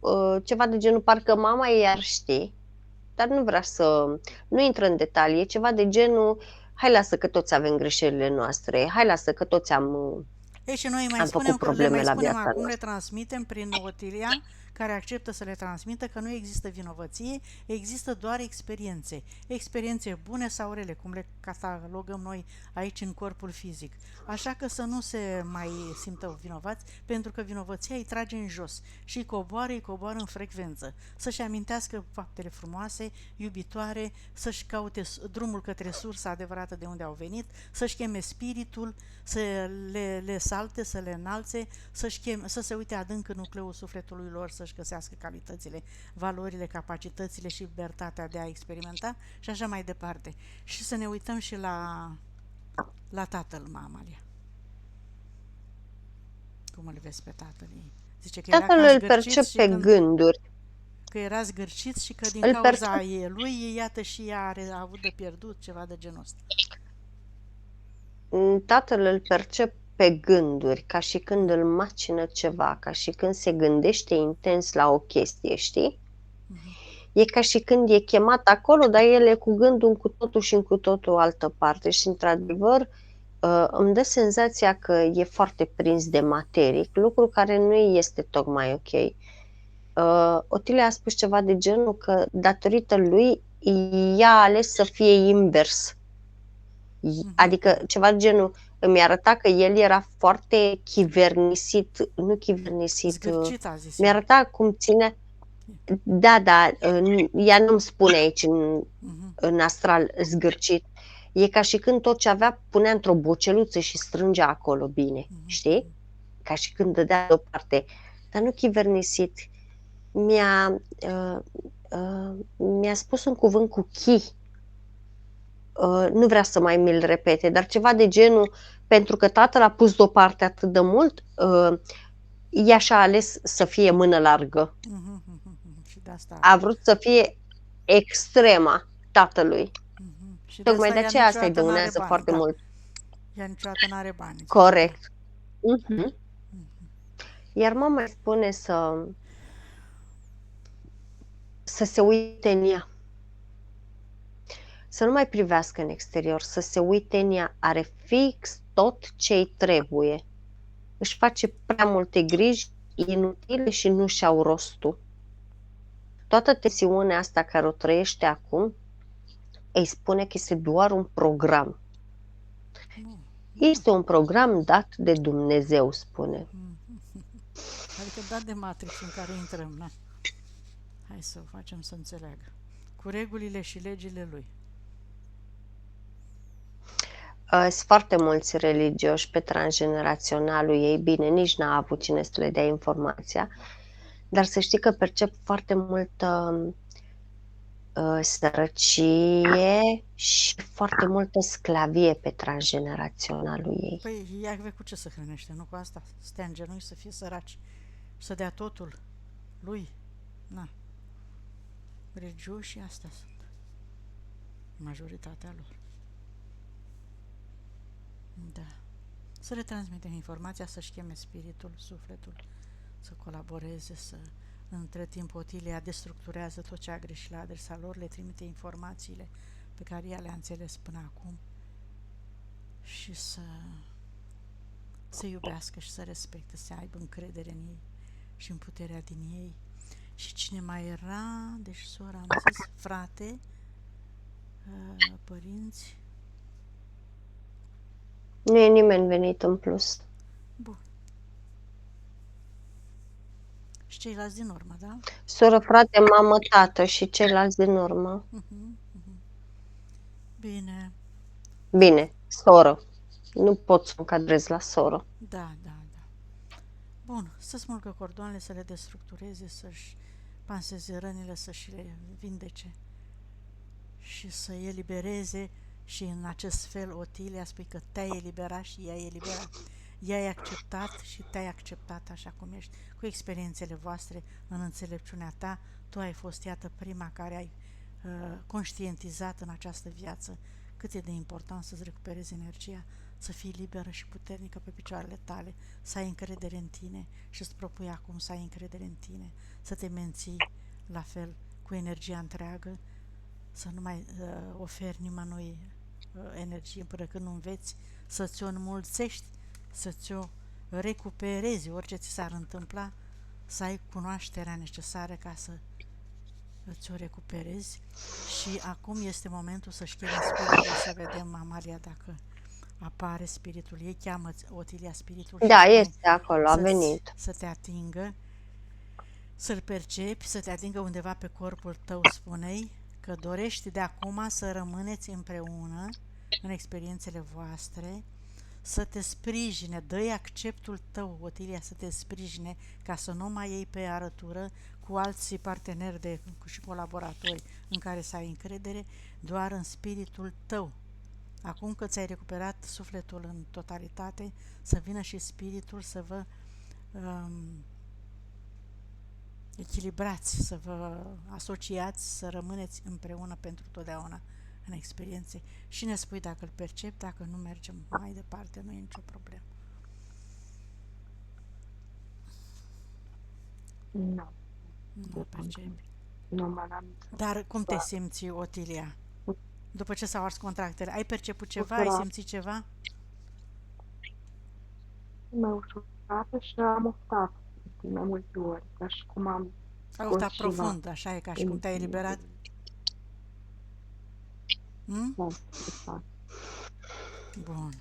ceva de genul, parcă mama ei ar ști, dar nu vrea să, nu intră în detalii, e ceva de genul, hai lasă că toți avem greșelile noastre, hai lasă că toți Ei, și noi am făcut le probleme mai la spunem viața acum, le noastră. transmitem prin Otilia, care acceptă să le transmită că nu există vinovăție, există doar experiențe. Experiențe bune sau rele, cum le catalogăm noi aici în corpul fizic. Așa că să nu se mai simtă vinovați, pentru că vinovăția îi trage în jos și îi coboară în frecvență. Să-și amintească faptele frumoase, iubitoare, să-și caute drumul către sursa adevărată de unde au venit, să-și cheme spiritul, să le salte, să le înalțe, să se uite adânc în nucleul sufletului lor, să-și găsească calitățile, valorile, capacitățile și libertatea de a experimenta și așa mai departe. Și să ne uităm și la tatăl Amalia. Cum îl vezi pe tatăl ei? Zice că era Tatăl ca îl zgârcit percep și pe gânduri. că era zgârcit și că din Îl cauza percep, lui, iată și ea a avut de pierdut, ceva de genul ăsta. tatăl îl percep pe gânduri, ca și când îl macină ceva, ca și când se gândește intens la o chestie, știi? E ca și când e chemat acolo, dar el e cu gândul în cu totul și în cu totul altă parte. Și, într-adevăr, îmi dă senzația că e foarte prins de materic, lucru care nu este tocmai ok. Otilia a spus ceva de genul că, datorită lui, ea a ales să fie invers. Adică ceva de genul, îmi arăta că el era foarte chivernisit, nu chivernisit, Zgârcit, a zis mi ea. arăta cum ține. Da, ea nu-mi spune aici în astral zgârcit. E ca și când tot ce avea punea într-o boceluță și strângea acolo bine, știi? Ca și când dădea deoparte. Dar nu chivernisit. Mi-a spus un cuvânt cu chi. Nu vrea să mai mi-l repete, dar ceva de genul, pentru că tatăl a pus deoparte atât de mult, ea și-a ales să fie mână largă. Și de asta... A vrut să fie extrema tatălui. Și Tocmai de aceea asta îi niciodată n-are dăunează bani, foarte da. mult. Ea niciodată n-are bani. Zice. Corect. Iar mama îi spune să se uite în ea. Să nu mai privească în exterior, să se uite în ea. Are fix tot ce-i trebuie. Își face prea multe griji inutile și nu și-au rostul. Toată tensiunea asta care o trăiește acum îi spune că este doar un program. Este un program dat de Dumnezeu, spune. Adică dat de Matrix în care intrăm, na. Hai să o facem să înțeleagă. Cu regulile și legile lui. Sunt foarte mulți religioși pe transgeneraționalul ei. Bine, nici n-a avut cine să le dea informația. Dar să știi că percep foarte multă sărăcie și foarte multă sclavie pe transgeneraționalul ei. Păi ea cu ce să hrănește, nu cu asta? Să stea în genunchi, să fie săraci, să dea totul lui. Na. Religioși astea sunt. Majoritatea lor. Da. Să le transmitem informația, să-și cheme spiritul, sufletul, să colaboreze, să... Între timp, Otilia destructurează tot ce a greșit la adresa lor, le trimite informațiile pe care ea le-a înțeles până acum și să iubească și să respecte, să aibă încredere în ei și în puterea din ei. Și cine mai era? Deci sora, am zis, frate, părinți. Nu e nimeni venit în plus. Bun. Și ceilalți din urmă, da? Soră, frate, mamă, tată și ceilalți din urmă. Bine. Bine, soră. Nu pot să mă încadrez la soră. Da. Bun, să smulgă cordoanele, să le destructureze, să-și panseze rănile, să și le vindece și să elibereze. Și în acest fel Otilia spui că te-ai eliberat și ea e eliberat. I-ai acceptat și te-ai acceptat așa cum ești, cu experiențele voastre, în înțelepciunea ta. Tu ai fost, iată, prima care ai conștientizat în această viață cât e de important să-ți recuperezi energia, să fii liberă și puternică pe picioarele tale, să ai încredere în tine și îți propui acum să ai încredere în tine, să te menții la fel cu energia întreagă, să nu mai oferi nimănui energie până când nu înveți să ți-o înmulțești, să ți-o recuperezi, orice ți s-ar întâmpla, să ai cunoașterea necesară ca să ți-o recuperezi. Și acum este momentul să-și cheme spiritul, să vedem, Amalia, dacă apare spiritul ei, cheamă Otilia spiritul și Da, spune este acolo, a venit. să te atingă, să-l percepi, să te atingă undeva pe corpul tău. Spunei că dorești de acum să rămâneți împreună în experiențele voastre, să te sprijine, dă-i acceptul tău, Otilia, să te sprijine ca să nu mai iei pe arătură cu alții parteneri și colaboratori în care să ai încredere, doar în spiritul tău. Acum că ți-ai recuperat sufletul în totalitate, să vină și spiritul să vă echilibrați, să vă asociați, să rămâneți împreună pentru totdeauna în experiențe. Și ne spui dacă îl percepi, dacă nu mergem mai departe, nu e nicio problemă. Nu. Nu percepi. Nu mă am. Dar cum te simți, Otilia? După ce s-au ars contractele, ai perceput ceva? Ușurat. Ai simțit ceva? Mai ușurată și am oftat de mai multe ori, ca și cum am Ai oftat scos ceva. profund, așa e, ca și cum te-ai eliberat? Da, exact. Bun.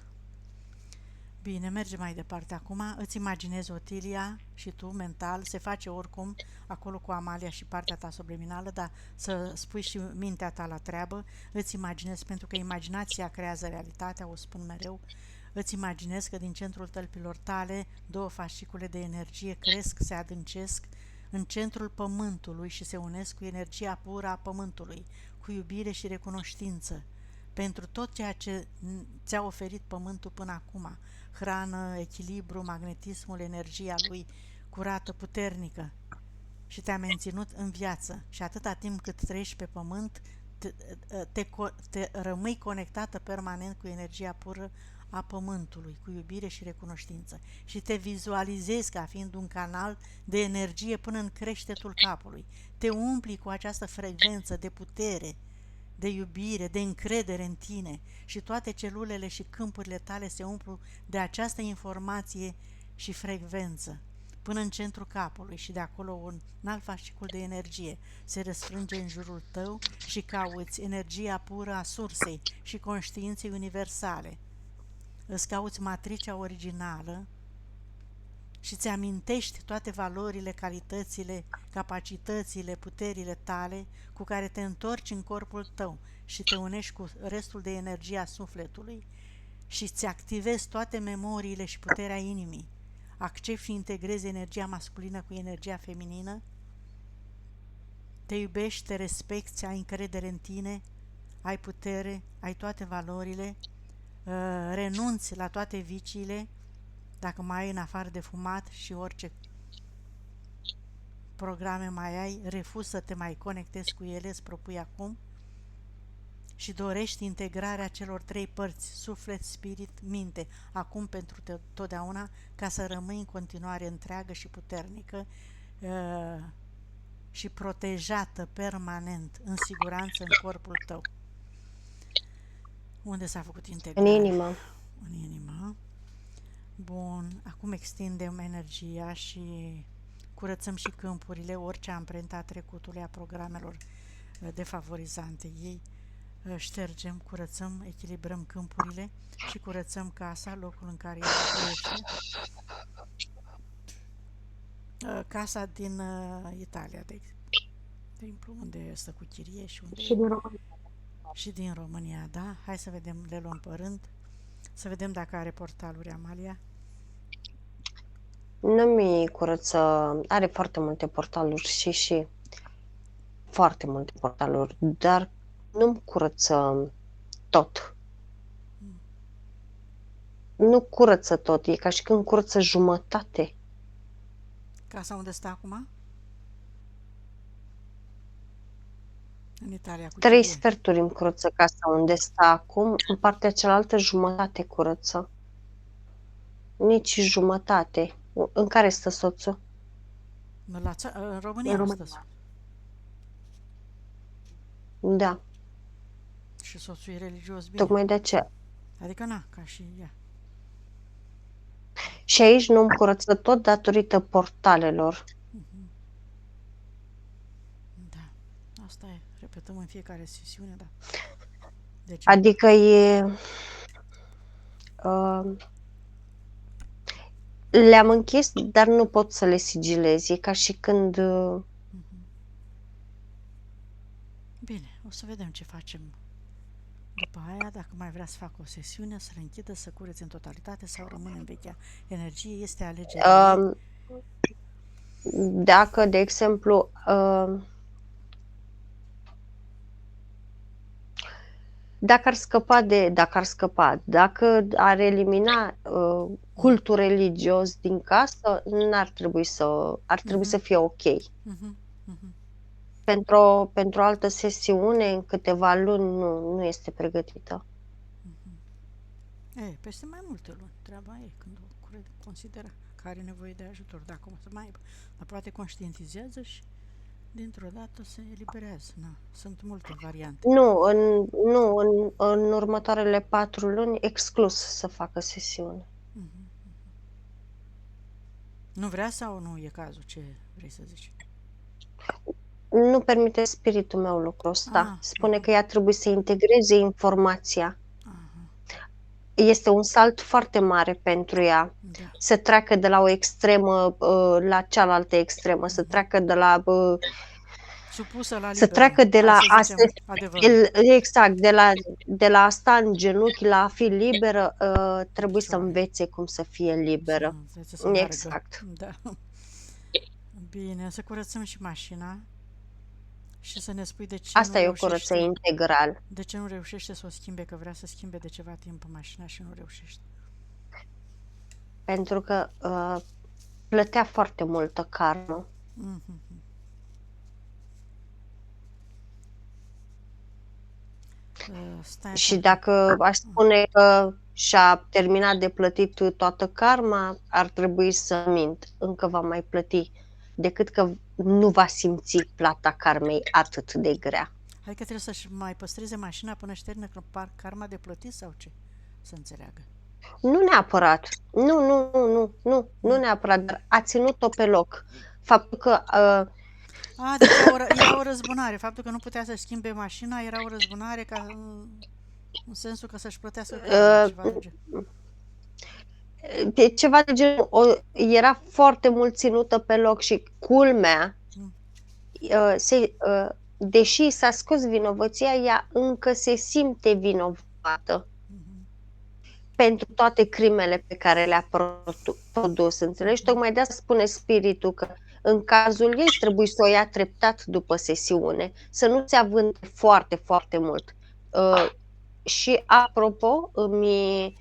Bine, mergem mai departe. Acum îți imaginezi, Otilia, și tu, mental, se face oricum acolo cu Amalia și partea ta subliminală, dar să spui și mintea ta la treabă. Îți imaginezi, pentru că imaginația creează realitatea, o spun mereu. Îți imaginezi că din centrul tălpilor tale două fascicule de energie cresc, se adâncesc în centrul pământului și se unesc cu energia pură a pământului, cu iubire și recunoștință pentru tot ceea ce ți-a oferit pământul până acum, hrană, echilibru, magnetismul, energia lui curată, puternică, și te-a menținut în viață. Și atâta timp cât trăiești pe pământ, te rămâi conectată permanent cu energia pură a pământului, cu iubire și recunoștință. Și te vizualizezi ca fiind un canal de energie până în creștetul capului. Te umpli cu această frecvență de putere, de iubire, de încredere în tine, și toate celulele și câmpurile tale se umplu de această informație și frecvență până în centrul capului, și de acolo un alt fascicul de energie se răsfrânge în jurul tău și cauți energia pură a sursei și conștiinței universale. Îți cauți matricea originală și ți amintești toate valorile, calitățile, capacitățile, puterile tale cu care te întorci în corpul tău și te unești cu restul de energie a sufletului și ți activezi toate memoriile și puterea inimii. Accepti și integrezi energia masculină cu energia feminină, te iubești, te respecti, ai încredere în tine, ai putere, ai toate valorile, renunți la toate viciile, dacă mai ai în afară de fumat și orice programe mai ai, refuzi să te mai conectezi cu ele, îți propui acum, și dorești integrarea celor trei părți, suflet, spirit, minte, acum pentru totdeauna, ca să rămâi în continuare întreagă și puternică și protejată permanent, în siguranță în corpul tău. Unde s-a făcut integrarea? În inimă. În inimă. Bun, acum extindem energia și curățăm și câmpurile, orice amprenta a trecutului, a programelor defavorizante ei. Ștergem, curățăm, echilibrăm câmpurile și curățăm casa, locul în care ea trăiește. Casa din Italia, de exemplu, unde stă cu chirie și unde... Și din România. Și din România, da? Hai să vedem, le luăm pe rând. Să vedem dacă are portaluri, Amalia. Nu mi curăță, are foarte multe portaluri și foarte multe portaluri, dar nu-mi curăță tot. Nu curăță tot, e ca și când curăță jumătate. Casa unde stă acum? În Italia, cu 3 chirie. sferturi îmi curăță casa unde stă acum, în partea cealaltă jumătate curăță. Nici jumătate. În care stă soțul? În România În am România. stă. Da, Și soțul e religios bine. tocmai de aceea. Adică na, ca și ea. Și aici nu îmi curăță tot datorită portalelor. Da, asta e. Repetăm în fiecare sesiune, da. Deci, Adică le-am închis, dar nu pot să le sigilez. E ca și când... bine, o să vedem ce facem după aia, dacă mai vrea să facă o sesiune, să le închidă, să curețe în totalitate sau rămâne în vechea energie, este alegerea ei. Dacă, de exemplu, dacă ar elimina cultul religios din casă, ar trebui să fie ok. Mhm, mhm. Pentru o altă sesiune, în câteva luni, nu este pregătită. Peste mai multe luni, treaba e, când o consideră că are nevoie de ajutor, dacă o să mai aibă. Dar poate conștientizează și dintr-o dată se eliberează. Na, sunt multe variante. În următoarele 4 luni, exclus să facă sesiune. Nu vrea sau nu e cazul? Ce vrei să zici? Nu permite spiritul meu lucrul ăsta. Spune că ea trebuie să integreze informația. Este un salt foarte mare pentru ea. Da. Să treacă de la o extremă la cealaltă extremă, să treacă de la Supusă la să liberă, treacă de hai la să zicem adevărul. exact, de la a sta în genunchi la a fi liberă, trebuie să învețe cum să fie liberă. Să meargă. Exact. Da. Bine, să curățăm și mașina și să ne spui de ce Asta nu e o curăță integral. De ce nu reușește să o schimbe, că vrea să schimbe de ceva timp mașina și nu reușește. Pentru că plătea foarte multă karmă. Și dacă aș spune că și-a terminat de plătit toată karma, ar trebui să mint. Încă va mai plăti, decât că nu va simți plata karmei atât de grea. Adică trebuie să-și mai păstreze mașina până își termină karma de plătit sau ce? Să înțeleagă. Nu neapărat. Nu neapărat, dar a ținut-o pe loc. Faptul că... deci era o răzbunare. Faptul că nu putea să schimbe mașina era o răzbunare ca în sensul că să-și plătească ceva de genul. Era foarte mult ținută pe loc și culmea, deși s-a scos vinovăția, ea încă se simte vinovată pentru toate crimele pe care le-a produs. Înțelegi? Tocmai de asta spune spiritul că în cazul ei trebuie să o ia treptat după sesiune, să nu se avânte foarte, foarte mult. Și apropo, îmi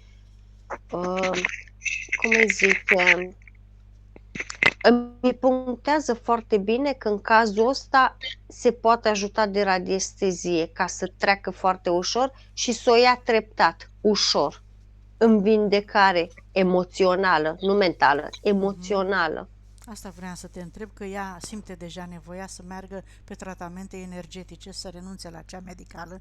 punctează foarte bine că în cazul ăsta se poate ajuta de radiestezie ca să treacă foarte ușor și să o ia treptat, ușor, în vindecare emoțională, nu mentală, emoțională. Asta vreau să te întreb, că ea simte deja nevoia să meargă pe tratamente energetice, să renunțe la cea medicală,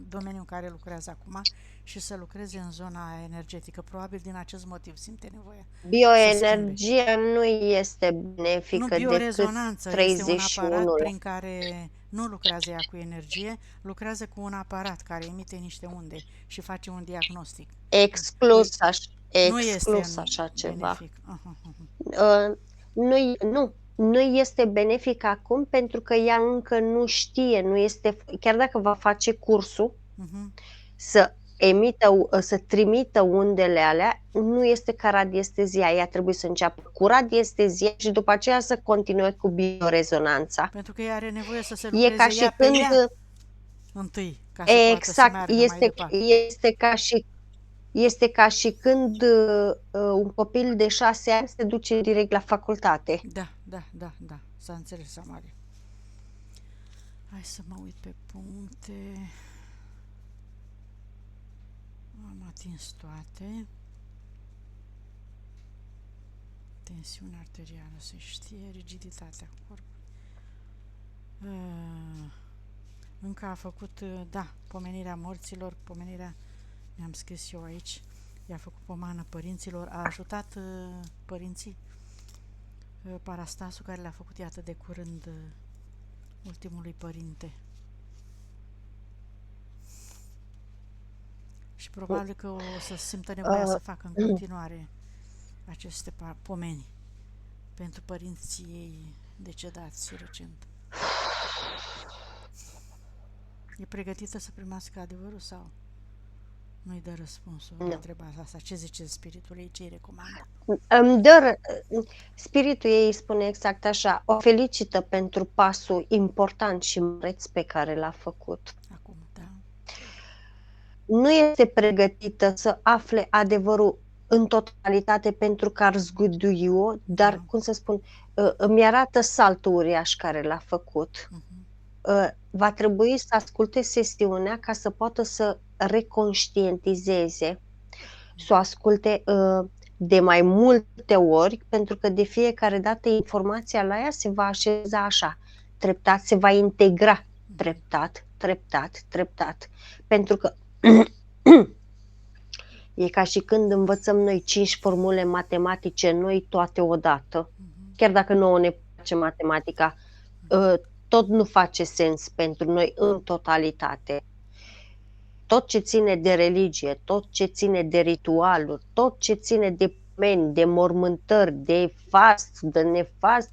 domeniul în care lucrează acum, și să lucreze în zona energetică. Probabil din acest motiv simte nevoia. Bioenergia nu este benefică decât 31. Biorezonanță este un aparat prin care nu lucrează ea cu energie, lucrează cu un aparat care emite niște unde și face un diagnostic. Exclus așa ceva. Nu este benefic acum pentru că ea încă nu știe, chiar dacă va face cursul, să trimită undele alea, nu este ca radiestezia. Ea trebuie să înceapă cu radiestezia și după aceea să continue cu biorezonanța. Pentru că ea are nevoie să se E lucreze ca și ea pe când... ea întâi, ca să poată să Exact, meargă mai departe. este ca și când un copil de 6 ani se duce direct la facultate. Da, s-a înțeles, Amalia. Hai să mă uit pe puncte. Am atins toate. Tensiunea arterială se știe, rigiditatea corpului. Încă a făcut, pomenirea morților, mi-am scris eu aici, i-a făcut pomană părinților, a ajutat părinții, Parastasul care le-a făcut, iată, de curând ultimului părinte. Și probabil că o să simtă nevoia să facă în continuare aceste pomeni pentru părinții ei decedați recent. E pregătită să primească adevărul sau nu-i dă răspunsul la întrebarea asta? Ce zice spiritul ei? Ce-i recomandă? Spiritul ei spune exact așa: o felicită pentru pasul important și măreț pe care l-a făcut. Acum, da. Nu este pregătită să afle adevărul în totalitate pentru că ar zgudui-o, dar, cum să spun, îmi arată saltul uriaș care l-a făcut. Va trebui să asculte sesiunea ca să poată să reconștientizeze, să o asculte de mai multe ori, pentru că de fiecare dată informația la ea se va așeza așa, treptat, se va integra treptat, pentru că e ca și când învățăm noi 5 formule matematice noi toate odată, chiar dacă nouă ne place matematica, tot nu face sens pentru noi în totalitate. Tot ce ține de religie, tot ce ține de ritualuri, tot ce ține de pomeni, de mormântări, de fast, de nefast,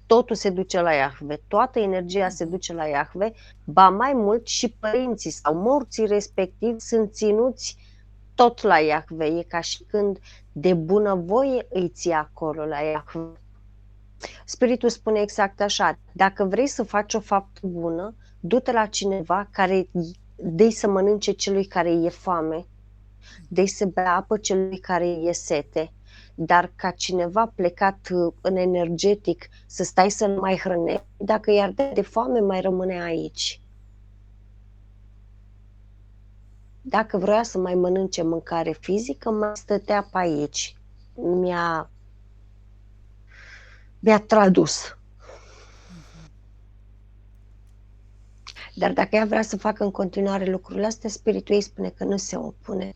totul se duce la Iahve. Toată energia se duce la Iahve, ba mai mult și părinții sau morții respectiv sunt ținuți tot la Iahve. E ca și când de bunăvoie îi ții acolo la Iahve. Spiritul spune exact așa: dacă vrei să faci o faptă bună, du-te la cineva care dă-i să mănânce celui care e foame, dă-i să bea apă celui care e sete, dar ca cineva plecat în energetic să stai să nu mai hrănești, dacă i-ar de foame, mai rămâne aici. Dacă vrea să mai mănânce mâncare fizică, mai stătea pe aici. Mi-a tradus. Dar dacă ea vrea să facă în continuare lucrurile astea, spiritul ei spune că nu se opune.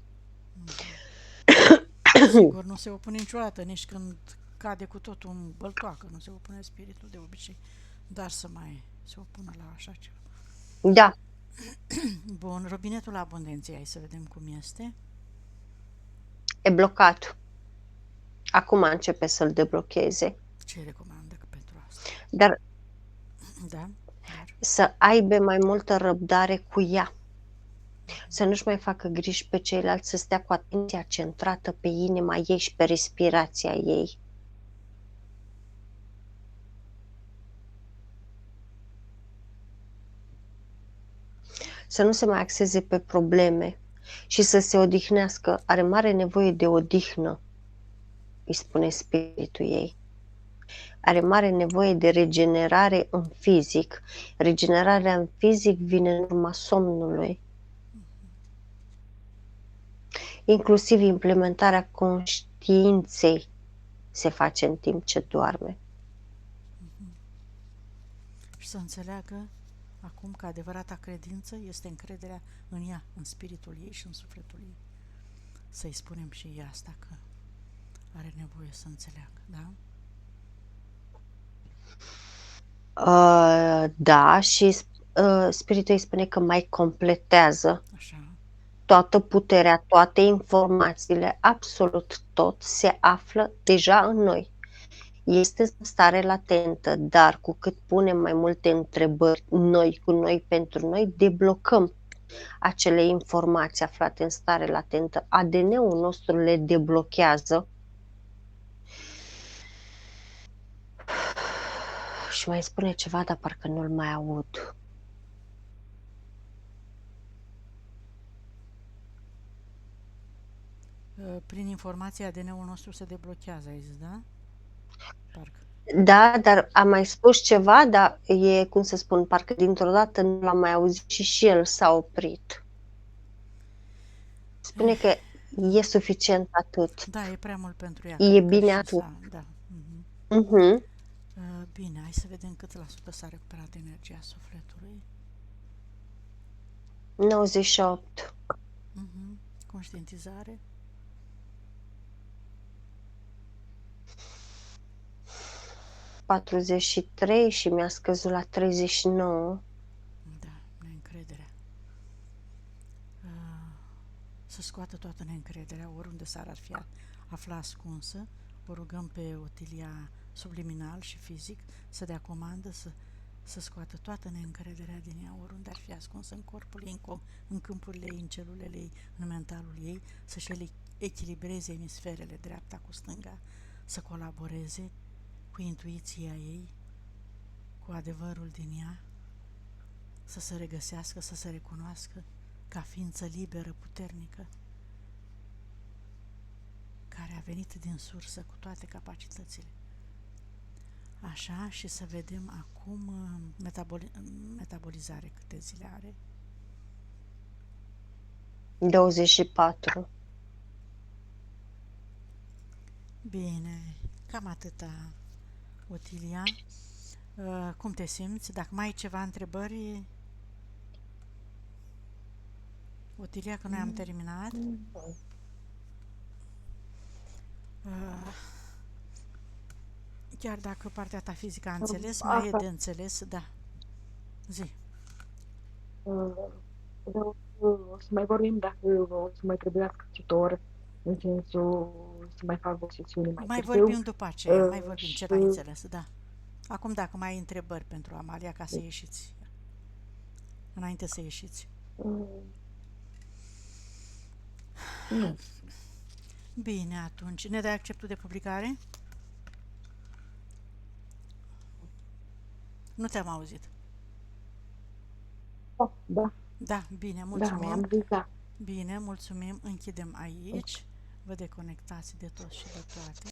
Sigur, nu se opune niciodată, nici când cade cu totul în băltoacă, nu se opune spiritul de obicei, dar să mai se opună la așa ceva. Da. Bun, robinetul abundenței, hai să vedem cum este. E blocat. Acum începe să-l deblocheze. Ce recomandă pentru asta? Dar da? Să aibă mai multă răbdare cu ea. Să nu-și mai facă griji pe ceilalți, să stea cu atenția centrată pe inima ei și pe respirația ei. Să nu se mai axeze pe probleme și să se odihnească. Are mare nevoie de odihnă, îi spune spiritul ei. Are mare nevoie de regenerare în fizic. Regenerarea în fizic vine în urma somnului. Inclusiv implementarea conștiinței se face în timp ce doarme. Și să înțeleagă acum că adevărata credință este încrederea în ea, în spiritul ei și în sufletul ei. Să-i spunem și ei asta, că are nevoie să înțeleagă, da? Da, și spiritul îi spune că mai completează. Așa. Toată puterea, toate informațiile, absolut tot se află deja în noi. Este în stare latentă, dar cu cât punem mai multe întrebări noi cu noi pentru noi, deblocăm. acele informații aflate în stare latentă. ADN-ul nostru le deblochează și mai spune ceva, dar parcă nu-l mai aud. Prin informația ADN-ul nostru se deblochează, ai zis, da? Parcă. Da, dar a mai spus ceva, dar e, cum să spun, parcă dintr-o dată nu l-am mai auzit și el s-a oprit. Spune că e suficient atât. Da, e prea mult pentru ea. E cred că bine și atât. Da. Mhm. Mhm. Bine, hai să vedem cât la sută s-a recuperat energia sufletului. 98. Mhm. Conștientizare. 43 și mi-a scăzut la 39. Da, neîncrederea. Să scoată toată neîncrederea, oriunde ar fi afla ascunsă. O rugăm pe Otilia subliminal și fizic să dea comandă să scoată toată neîncrederea din ea, oriunde ar fi ascunsă, în corpul ei, în câmpurile ei, în celulele ei, în mentalul ei, să-și echilibreze emisferele dreapta cu stânga, să colaboreze cu intuiția ei, cu adevărul din ea, să se regăsească, să se recunoască ca ființă liberă, puternică, care a venit din sursă cu toate capacitățile. Așa, și să vedem acum metabolizare, câte zile are. 24. Bine, cam atâta, Otilia. Cum te simți? Dacă mai ai ceva întrebări, Otilia, că noi am terminat. Chiar dacă partea ta fizică a înțeles, mai e de înțeles, da. Zi. O să mai vorbim dacă o să mai trebuiască citor, în sensul să mai fac o sesiune mai Mai târziu. vorbim după aceea, mai vorbim și- ce n-ai înțeles, da. Acum dacă mai ai întrebări pentru Amalia, ca să ieșiți. Înainte să ieșiți. Nu. Bine, atunci. Ne dai acceptul de publicare? Nu te-am auzit. Da, Da, bine, da, mulțumim. am zis da. Bine, mulțumim. Închidem aici. Vă deconectați de tot și de toate.